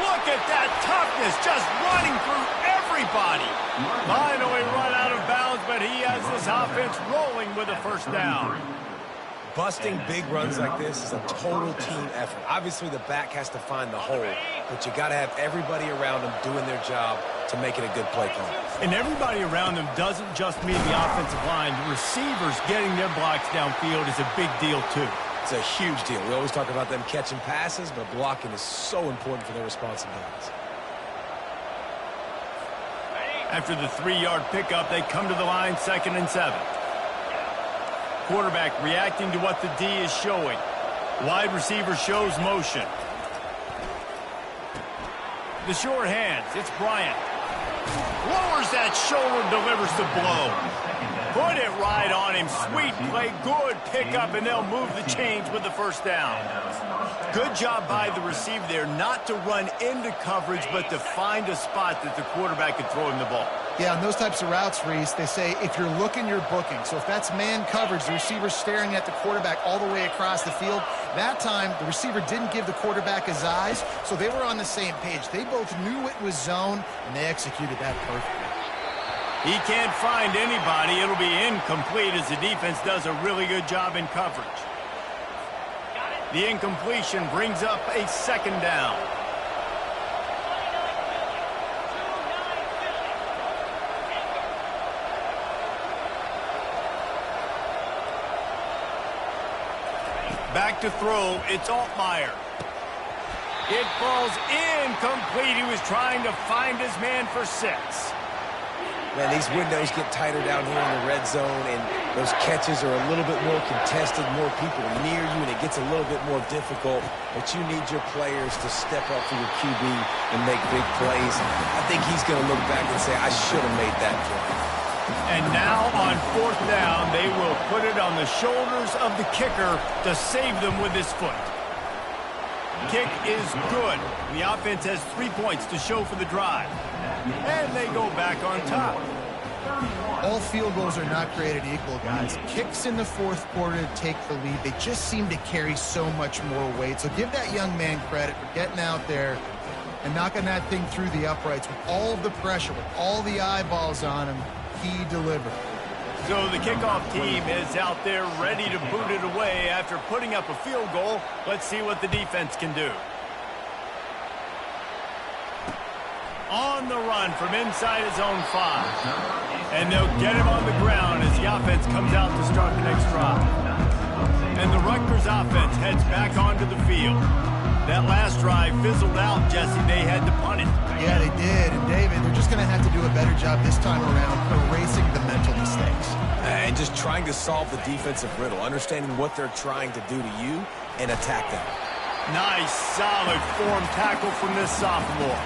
Look at that toughness, just running through everybody. Finally run out of bounds, but he has this offense rolling with a first down. Busting big runs like this is a total team effort. Obviously, the back has to find the hole, but you got to have everybody around them doing their job to make it a good play call. And everybody around them doesn't just mean the offensive line. The receivers getting their blocks downfield is a big deal, too. It's a huge deal. We always talk about them catching passes, but blocking is so important for their responsibilities. After the 3-yard pickup, they come to the line 2nd and 7. Quarterback reacting to what the D is showing. Wide receiver shows motion. The short hands, it's Bryant. Lowers that shoulder, delivers the blow. Put it right on him. Sweet play, good pickup, and they'll move the chains with the first down. Good job by the receiver there, not to run into coverage, but to find a spot that the quarterback could throw him the ball. Yeah, on those types of routes, Reese, they say if you're looking, you're booking. So if that's man coverage, the receiver's staring at the quarterback all the way across the field. That time, the receiver didn't give the quarterback his eyes, so they were on the same page. They both knew it was zone, and they executed that perfectly. He can't find anybody. It'll be incomplete as the defense does a really good job in coverage. The incompletion brings up a second down. Back to throw, it's Altmaier. It falls incomplete. He was trying to find his man for 6. Man, these windows get tighter down here in the red zone, and those catches are a little bit more contested, more people near you, and it gets a little bit more difficult. But you need your players to step up for your QB and make big plays. I think he's going to look back and say, I should have made that play. And now on 4th down, they will put it on the shoulders of the kicker to save them with his foot. Kick is good. The offense has 3 points to show for the drive. And they go back on top. All field goals are not created equal, guys. Kicks in the 4th quarter to take the lead. They just seem to carry so much more weight. So give that young man credit for getting out there and knocking that thing through the uprights with all of the pressure, with all the eyeballs on him. He delivered. So the kickoff team is out there ready to boot it away after putting up a field goal. Let's see what the defense can do. On the run from inside his own 5. And they'll get him on the ground as the offense comes out to start the next drive. And the Rutgers offense heads back onto the field. That last drive fizzled out, Jesse. They had to punt it. Yeah, they did. And David, they're just going to have to do a better job this time around erasing the mental mistakes. And just trying to solve the defensive riddle, understanding what they're trying to do to you and attack them. Nice, solid form tackle from this sophomore.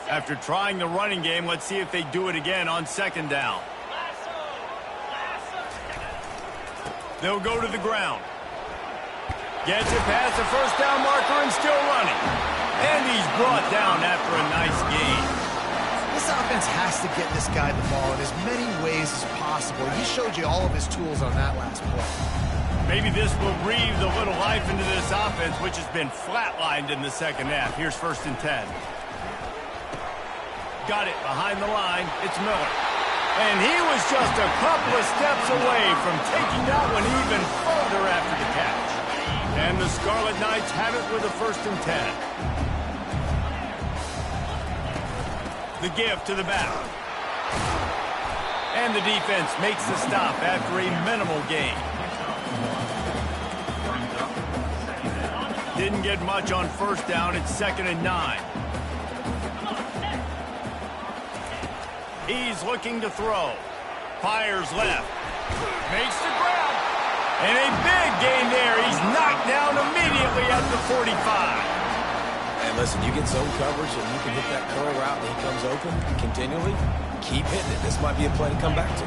After trying the running game, let's see if they do it again on second down. They'll go to the ground. Gets it past the first down marker and still running. And he's brought down after a nice gain. This offense has to get this guy the ball in as many ways as possible. He showed you all of his tools on that last play. Maybe this will breathe a little life into this offense, which has been flatlined in the second half. Here's 1st and 10. Got it behind the line. It's Miller. And he was just a couple of steps away from taking that one even further after the catch. And the Scarlet Knights have it with a 1st and 10. The give to the back. And the defense makes the stop after a minimal gain. Didn't get much on 1st down. It's 2nd and 9. He's looking to throw. Fires left. Makes the grab. And a big gain there. He's knocked down immediately at the 45. And listen, you get zone coverage and you can hit that curl route and he comes open continually. Keep hitting it. This might be a play to come back to.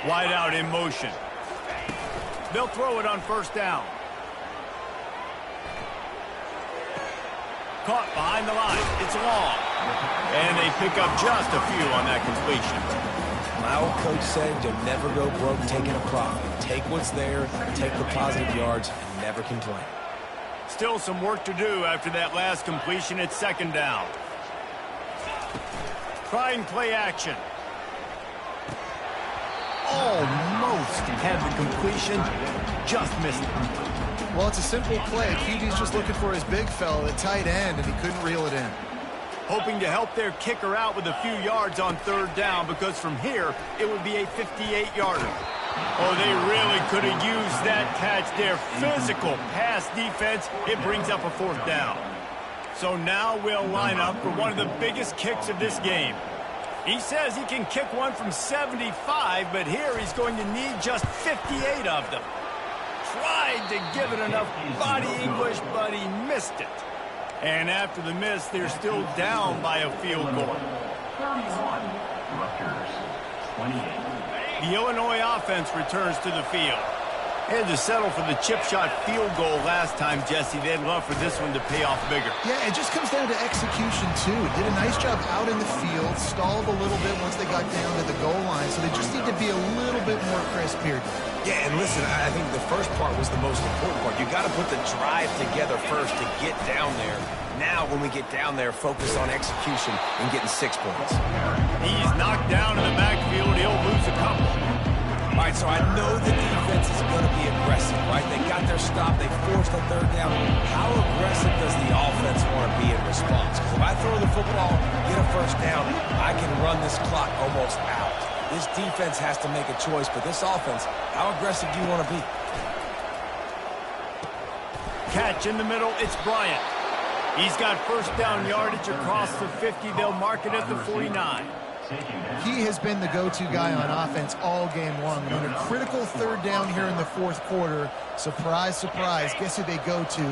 Wide out in motion. They'll throw it on 1st down. Caught behind the line. It's long. And they pick up just a few on that completion. My old coach said you'll never go broke taking a profit. Take what's there, take the positive yards, and never complain. Still some work to do after that last completion. It's 2nd down. Trying play action. Almost had the completion. Just missed it. Well, it's a simple play. QB's just looking for his big fella at tight end, and he couldn't reel it in. Hoping to help their kicker out with a few yards on 3rd down, because from here, it would be a 58-yarder. Oh, they really could have used that catch there. Physical pass defense. It brings up a 4th down. So now we'll line up for one of the biggest kicks of this game. He says he can kick one from 75, but here he's going to need just 58 of them. Tried to give it enough body English, but he missed it. And after the miss, they're still down by a field goal. 31, Rutgers, 28. The Illinois offense returns to the field. They had to settle for the chip shot field goal last time, Jesse. They'd love for this one to pay off bigger. Yeah, it just comes down to execution, too. Did a nice job out in the field, stalled a little bit once they got down to the goal line, so they just need to be a little bit more crisp here. Yeah, and listen, I think the first part was the most important part. You got to put the drive together first to get down there. Now, when we get down there, focus on execution and getting 6 points. He's knocked down in the backfield. He'll lose a couple. All right, so I know the defense is going to be aggressive, right? They got their stop. They forced a 3rd down. How aggressive does the offense want to be in response? Because if I throw the football, get a 1st down, I can run this clock almost out. This defense has to make a choice, but this offense, how aggressive do you want to be? Catch in the middle, it's Bryant. He's got 1st down yardage across the 50. They'll mark it at the 49. He has been the go-to guy on offense all game long. On a critical 3rd down here in the 4th quarter, surprise, surprise, guess who they go to?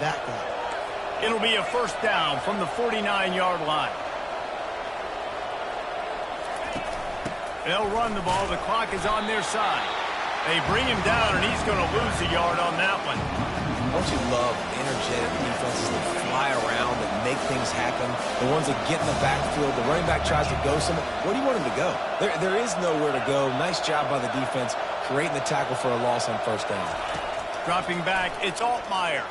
That guy. It'll be a 1st down from the 49-yard line. They'll run the ball. The clock is on their side. They bring him down, and he's going to lose a yard on that one. Don't you love energetic defenses that fly around and make things happen? The ones that get in the backfield, the running back tries to go somewhere. Where do you want him to go? There is nowhere to go. Nice job by the defense creating the tackle for a loss on 1st down. Dropping back, it's Altmaier.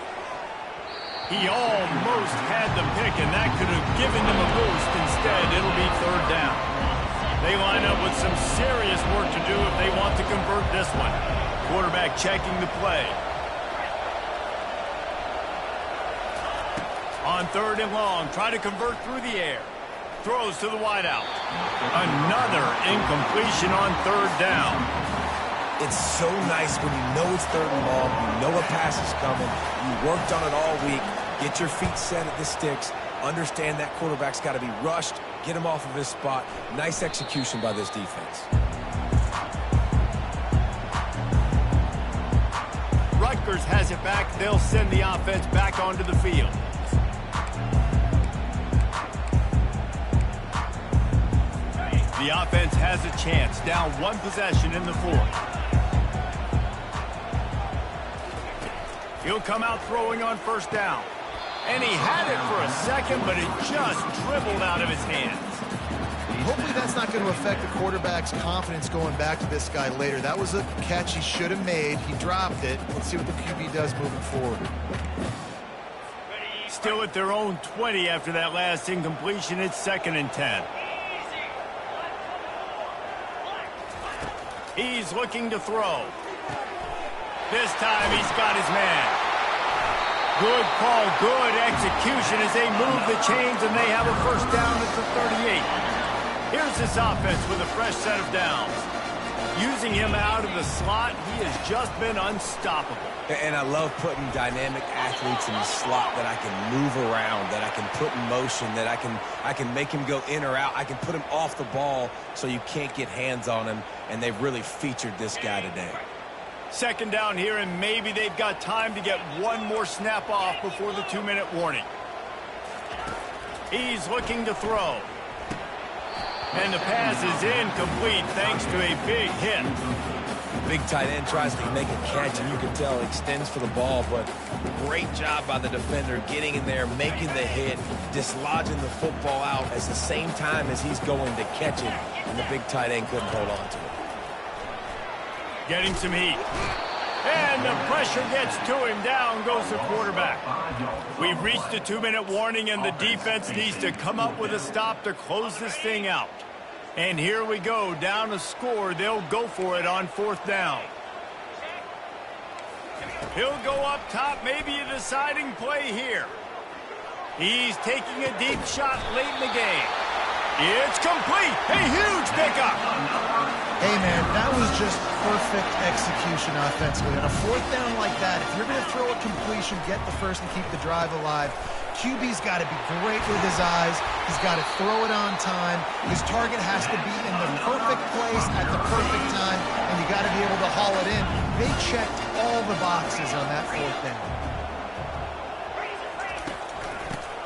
He almost had the pick, and that could have given them a boost. Instead, it'll be 3rd down. They line up with some serious work to do if they want to convert this one. Quarterback checking the play. On 3rd and long, try to convert through the air. Throws to the wideout. Another incompletion on 3rd down. It's so nice when you know it's 3rd and long, you know a pass is coming, you worked on it all week, Get your feet set at the sticks. Understand that quarterback's got to be rushed. Get him off of his spot. Nice execution by this defense. Rutgers has it back. They'll send the offense back onto the field. The offense has a chance. Down one possession in the fourth. He'll come out throwing on first down. And he had it for a second, but it just dribbled out of his hands. Hopefully that's not going to affect the quarterback's confidence going back to this guy later. That was a catch he should have made. He dropped it. Let's see what the QB does moving forward. Still at their own 20 after that last incompletion. It's 2nd and 10. He's looking to throw. This time he's got his man. Good call, good execution as they move the chains and they have a first down at the 38. Here's this offense with a fresh set of downs. Using him out of the slot, he has just been unstoppable. And I love putting dynamic athletes in the slot that I can move around, that I can put in motion, that I can make him go in or out. I can put him off the ball so you can't get hands on him, and they've really featured this guy today. 2nd down here, and maybe they've got time to get one more snap off before the 2-minute warning. He's looking to throw. And the pass is incomplete thanks to a big hit. Big tight end tries to make a catch, and you can tell extends for the ball, but great job by the defender getting in there, making the hit, dislodging the football out at the same time as he's going to catch it, and the big tight end couldn't hold on to it. Getting some heat. And the pressure gets to him. Down goes the quarterback. We've reached a 2-minute warning, and the defense needs to come up with a stop to close this thing out. And here we go. Down a score. They'll go for it on 4th down. He'll go up top. Maybe a deciding play here. He's taking a deep shot late in the game. It's complete. A huge pickup. Hey, man, that was just perfect execution offensively. On a 4th down like that, if you're going to throw a completion, get the first and keep the drive alive, QB's got to be great with his eyes. He's got to throw it on time. His target has to be in the perfect place at the perfect time, and you got to be able to haul it in. They checked all the boxes on that 4th down.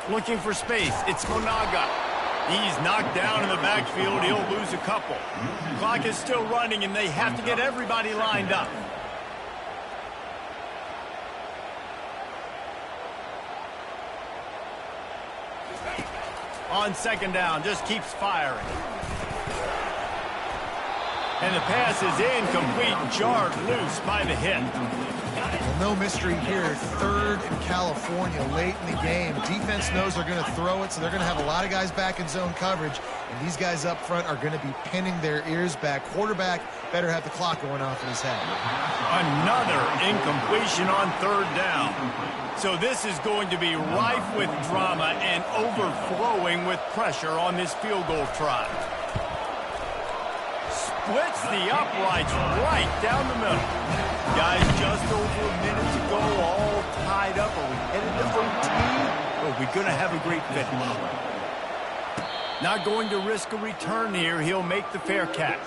Looking for space. It's Monaga. He's knocked down in the backfield. He'll lose a couple. Clock is still running, and they have to get everybody lined up. On 2nd down, just keeps firing. And the pass is incomplete, jarred loose by the hit. Well, no mystery here. 3rd in California late in the game. Defense knows they're going to throw it, so they're going to have a lot of guys back in zone coverage, and these guys up front are going to be pinning their ears back. Quarterback better have the clock going off in his head. Another incompletion on 3rd down. So this is going to be rife with drama and overflowing with pressure on this field goal try. Splits the uprights right down the middle. Guys, just over a minute to go, all tied up. Are we headed to OT? Or are we going to have a great finish? Not going to risk a return here. He'll make the fair catch.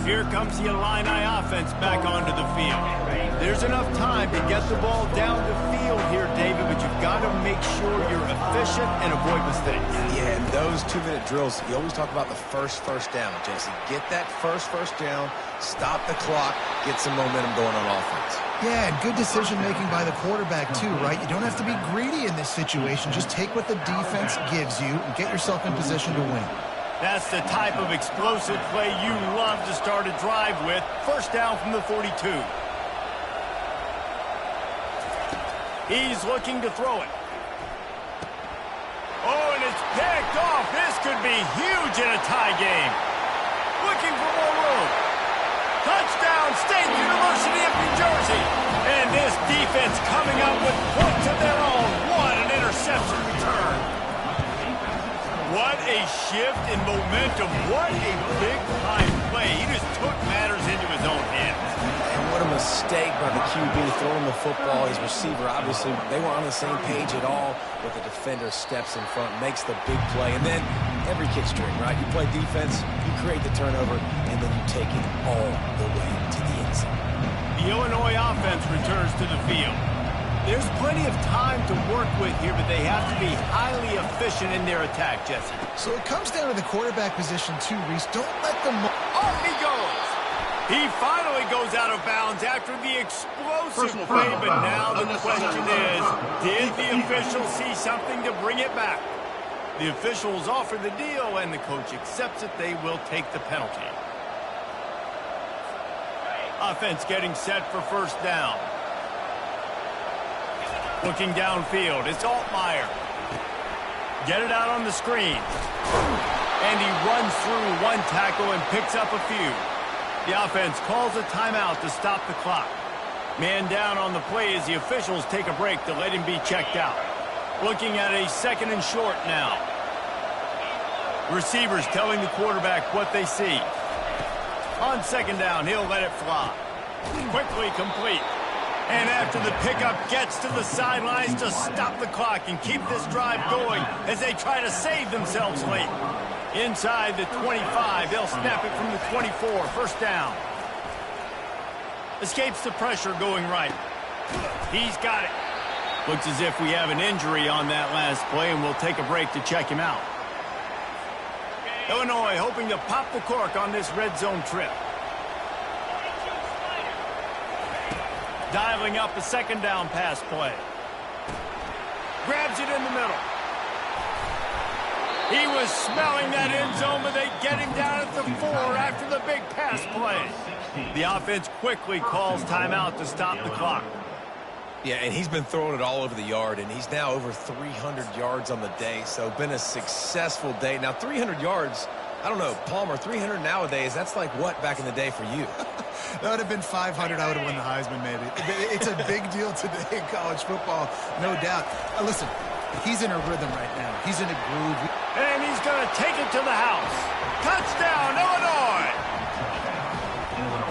Here comes the Illini offense back onto the field. There's enough time to get the ball down the field here, David, but you've got to make sure you're efficient and avoid mistakes. Yeah, and those 2-minute drills, you always talk about the first down, Jesse. Get that first down, stop the clock, get some momentum going on offense. Yeah, and good decision-making by the quarterback, too, right? You don't have to be greedy in this situation. Just take what the defense gives you and get yourself in position to win. That's the type of explosive play you love to start a drive with. First down from the 42. He's looking to throw it. Oh, and it's picked off. This could be huge in a tie game. Looking for more room. Touchdown, State University of New Jersey. And this defense coming up with points of their own. What an interception return. What a shift in momentum. What a big-time play. He just took matters into his own hands. And what What a mistake by the QB throwing the football. His receiver, obviously, they weren't on the same page at all, but the defender steps in front, makes the big play, and then every kick's string, right? You play defense, you create the turnover, and then you take it all the way to the end zone. The Illinois offense returns to the field. There's plenty of time to work with here, but they have to be highly efficient in their attack, Jesse. So it comes down to the quarterback position too, Reese. Don't let them... Off he goes! He finally goes out of bounds after the explosive play, but now the question is, did the official see something to bring it back? The officials offer the deal, and the coach accepts it. They will take the penalty. Offense getting set for first down. Looking downfield, it's Altmaier. Get it out on the screen. And he runs through one tackle and picks up a few. The offense calls a timeout to stop the clock. Man down on the play as the officials take a break to let him be checked out. Looking at a second and short now. Receivers telling the quarterback what they see. On second down, he'll let it fly. Quickly complete. And after the pickup, gets to the sidelines to stop the clock and keep this drive going as they try to save themselves late. Inside the 25, they'll snap it from the 24, first down. Escapes the pressure going right. He's got it. Looks as if we have an injury on that last play, and we'll take a break to check him out. Illinois hoping to pop the cork on this red zone trip. Dialing up a second down pass play. Grabs it in the middle. He was smelling that end zone, but they get him down at the 4 after the big pass play. The offense quickly calls timeout to stop the clock. Yeah, and he's been throwing it all over the yard, and he's now over 300 yards on the day, so been a successful day. Now, 300 yards, I don't know, Palmer, 300 nowadays, that's like what back in the day for you? That would have been 500. I would have won the Heisman, maybe. It's a big deal today in college football, no doubt. Listen, he's in a rhythm right now. He's in a groove. And he's going to take it to the house. Touchdown, Illinois!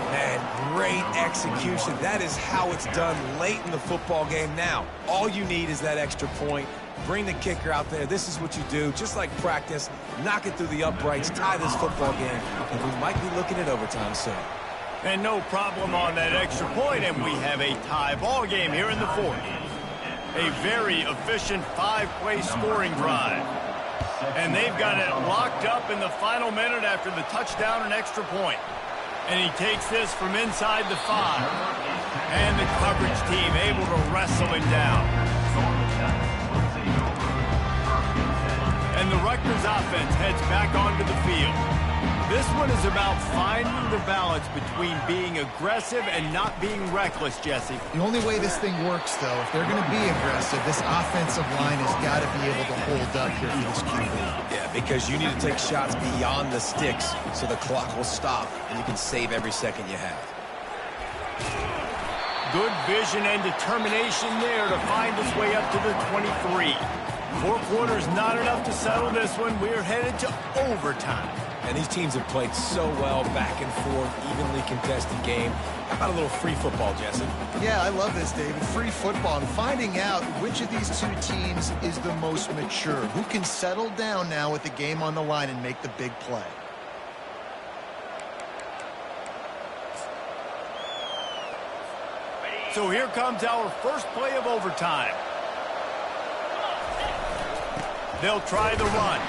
Man, great execution. That is how it's done late in the football game. Now, all you need is that extra point. Bring the kicker out there. This is what you do. Just like practice, knock it through the uprights, tie this football game, and we might be looking at overtime soon. And no problem on that extra point, and we have a tie ball game here in the 4th. A very efficient 5-play scoring drive. And they've got it locked up in the final minute after the touchdown and extra point. And he takes this from inside the 5. And the coverage team able to wrestle him down. And the Rutgers offense heads back onto the field. This one is about finding the balance between being aggressive and not being reckless, Jesse. The only way this thing works, though, if they're going to be aggressive, this offensive line has got to be able to hold up here for this QB. Yeah, because you need to take shots beyond the sticks so the clock will stop and you can save every second you have. Good vision and determination there to find his way up to the 23. 4 quarters not enough to settle this one. We're headed to overtime. And these teams have played so well, back and forth, evenly contested game. How about a little free football, Jesse? Yeah, I love this, David. Free football and finding out which of these two teams is the most mature. Who can settle down now with the game on the line and make the big play. So here comes our first play of overtime. They'll try the run.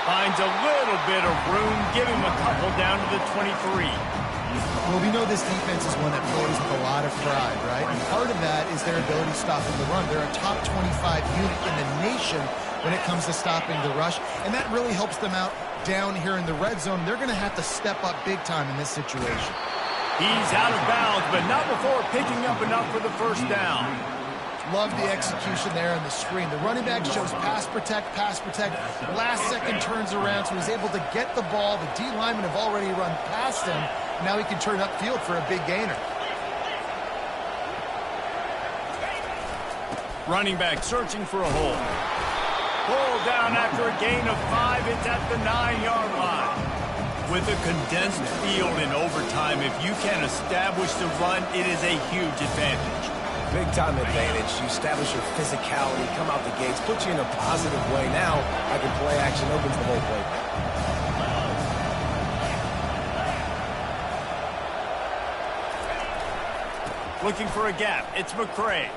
Finds a little bit of room, give him a couple down to the 23. Well, we know this defense is one that plays with a lot of pride, right? And part of that is their ability stopping the run. They're a top 25 unit in the nation when it comes to stopping the rush, and that really helps them out down here in the red zone. They're going to have to step up big time in this situation. He's out of bounds, but not before picking up enough for the first down. Love the execution there on the screen. The running back shows pass protect. Last second turns around, so he's able to get the ball. The D linemen have already run past him. Now he can turn upfield for a big gainer. Running back searching for a hole. Pulled down after a gain of 5. It's at the 9-yard line. With a condensed field in overtime, if you can establish the run, it is a huge advantage. Big-time advantage. You establish your physicality, come out the gates, put you in a positive way. Now, I can play action opens the whole play. Looking for a gap. It's McCray.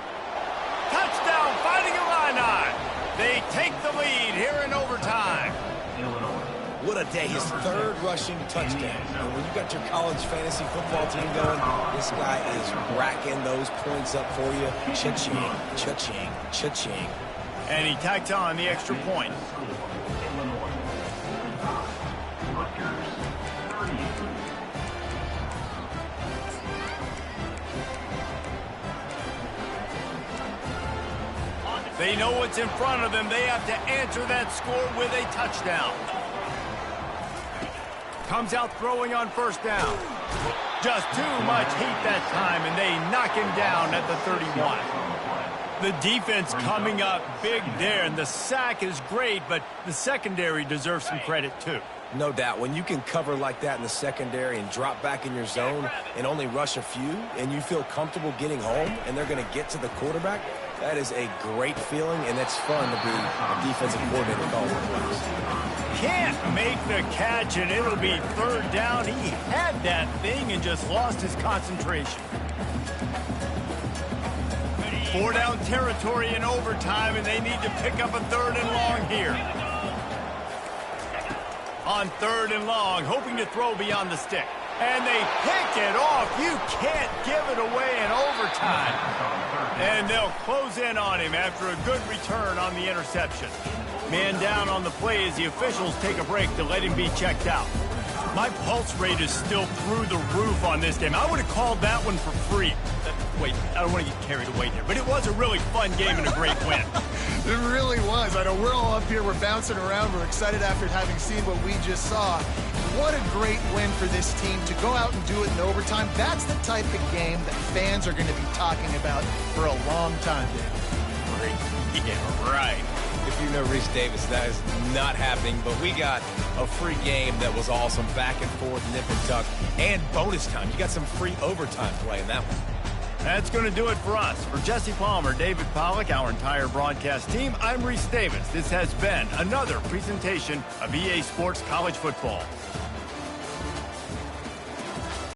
Touchdown, finding Illini. They take the lead here in overtime. What a day. His third rushing touchdown. And when you got your college fantasy football team going, this guy is racking those points up for you. Cha-ching, cha-ching, cha-ching. And he tacked on the extra point. They know what's in front of them. They have to answer that score with a touchdown. Comes out throwing on first down. Just too much heat that time, and they knock him down at the 31. The defense coming up big there, and the sack is great, but the secondary deserves some credit too. No doubt. When you can cover like that in the secondary and drop back in your zone and only rush a few, and you feel comfortable getting home, and they're going to get to the quarterback, that is a great feeling, and it's fun to be a defensive coordinator calling the plays. Can't make the catch, and it'll be third down. He had that thing and just lost his concentration. 4-down territory in overtime, and they need to pick up a third and long here. On third and long, hoping to throw beyond the stick. And they pick it off. You can't give it away in overtime. And they'll close in on him after a good return on the interception. Man down on the play as the officials take a break to let him be checked out. My pulse rate is still through the roof on this game. I would have called that one for free. Wait, I don't want to get carried away there, but it was a really fun game and a great win. It really was. I know we're all up here, we're bouncing around, we're excited after having seen what we just saw. What a great win for this team to go out and do it in overtime. That's the type of game that fans are going to be talking about for a long time, Dave. Yeah, right. If you know Reese Davis, that is not happening, but we got a free game that was awesome, back and forth, nip and tuck, and bonus time. You got some free overtime play in that one. That's going to do it for us. For Jesse Palmer, David Pollack, our entire broadcast team, I'm Reese Davis. This has been another presentation of EA Sports College Football.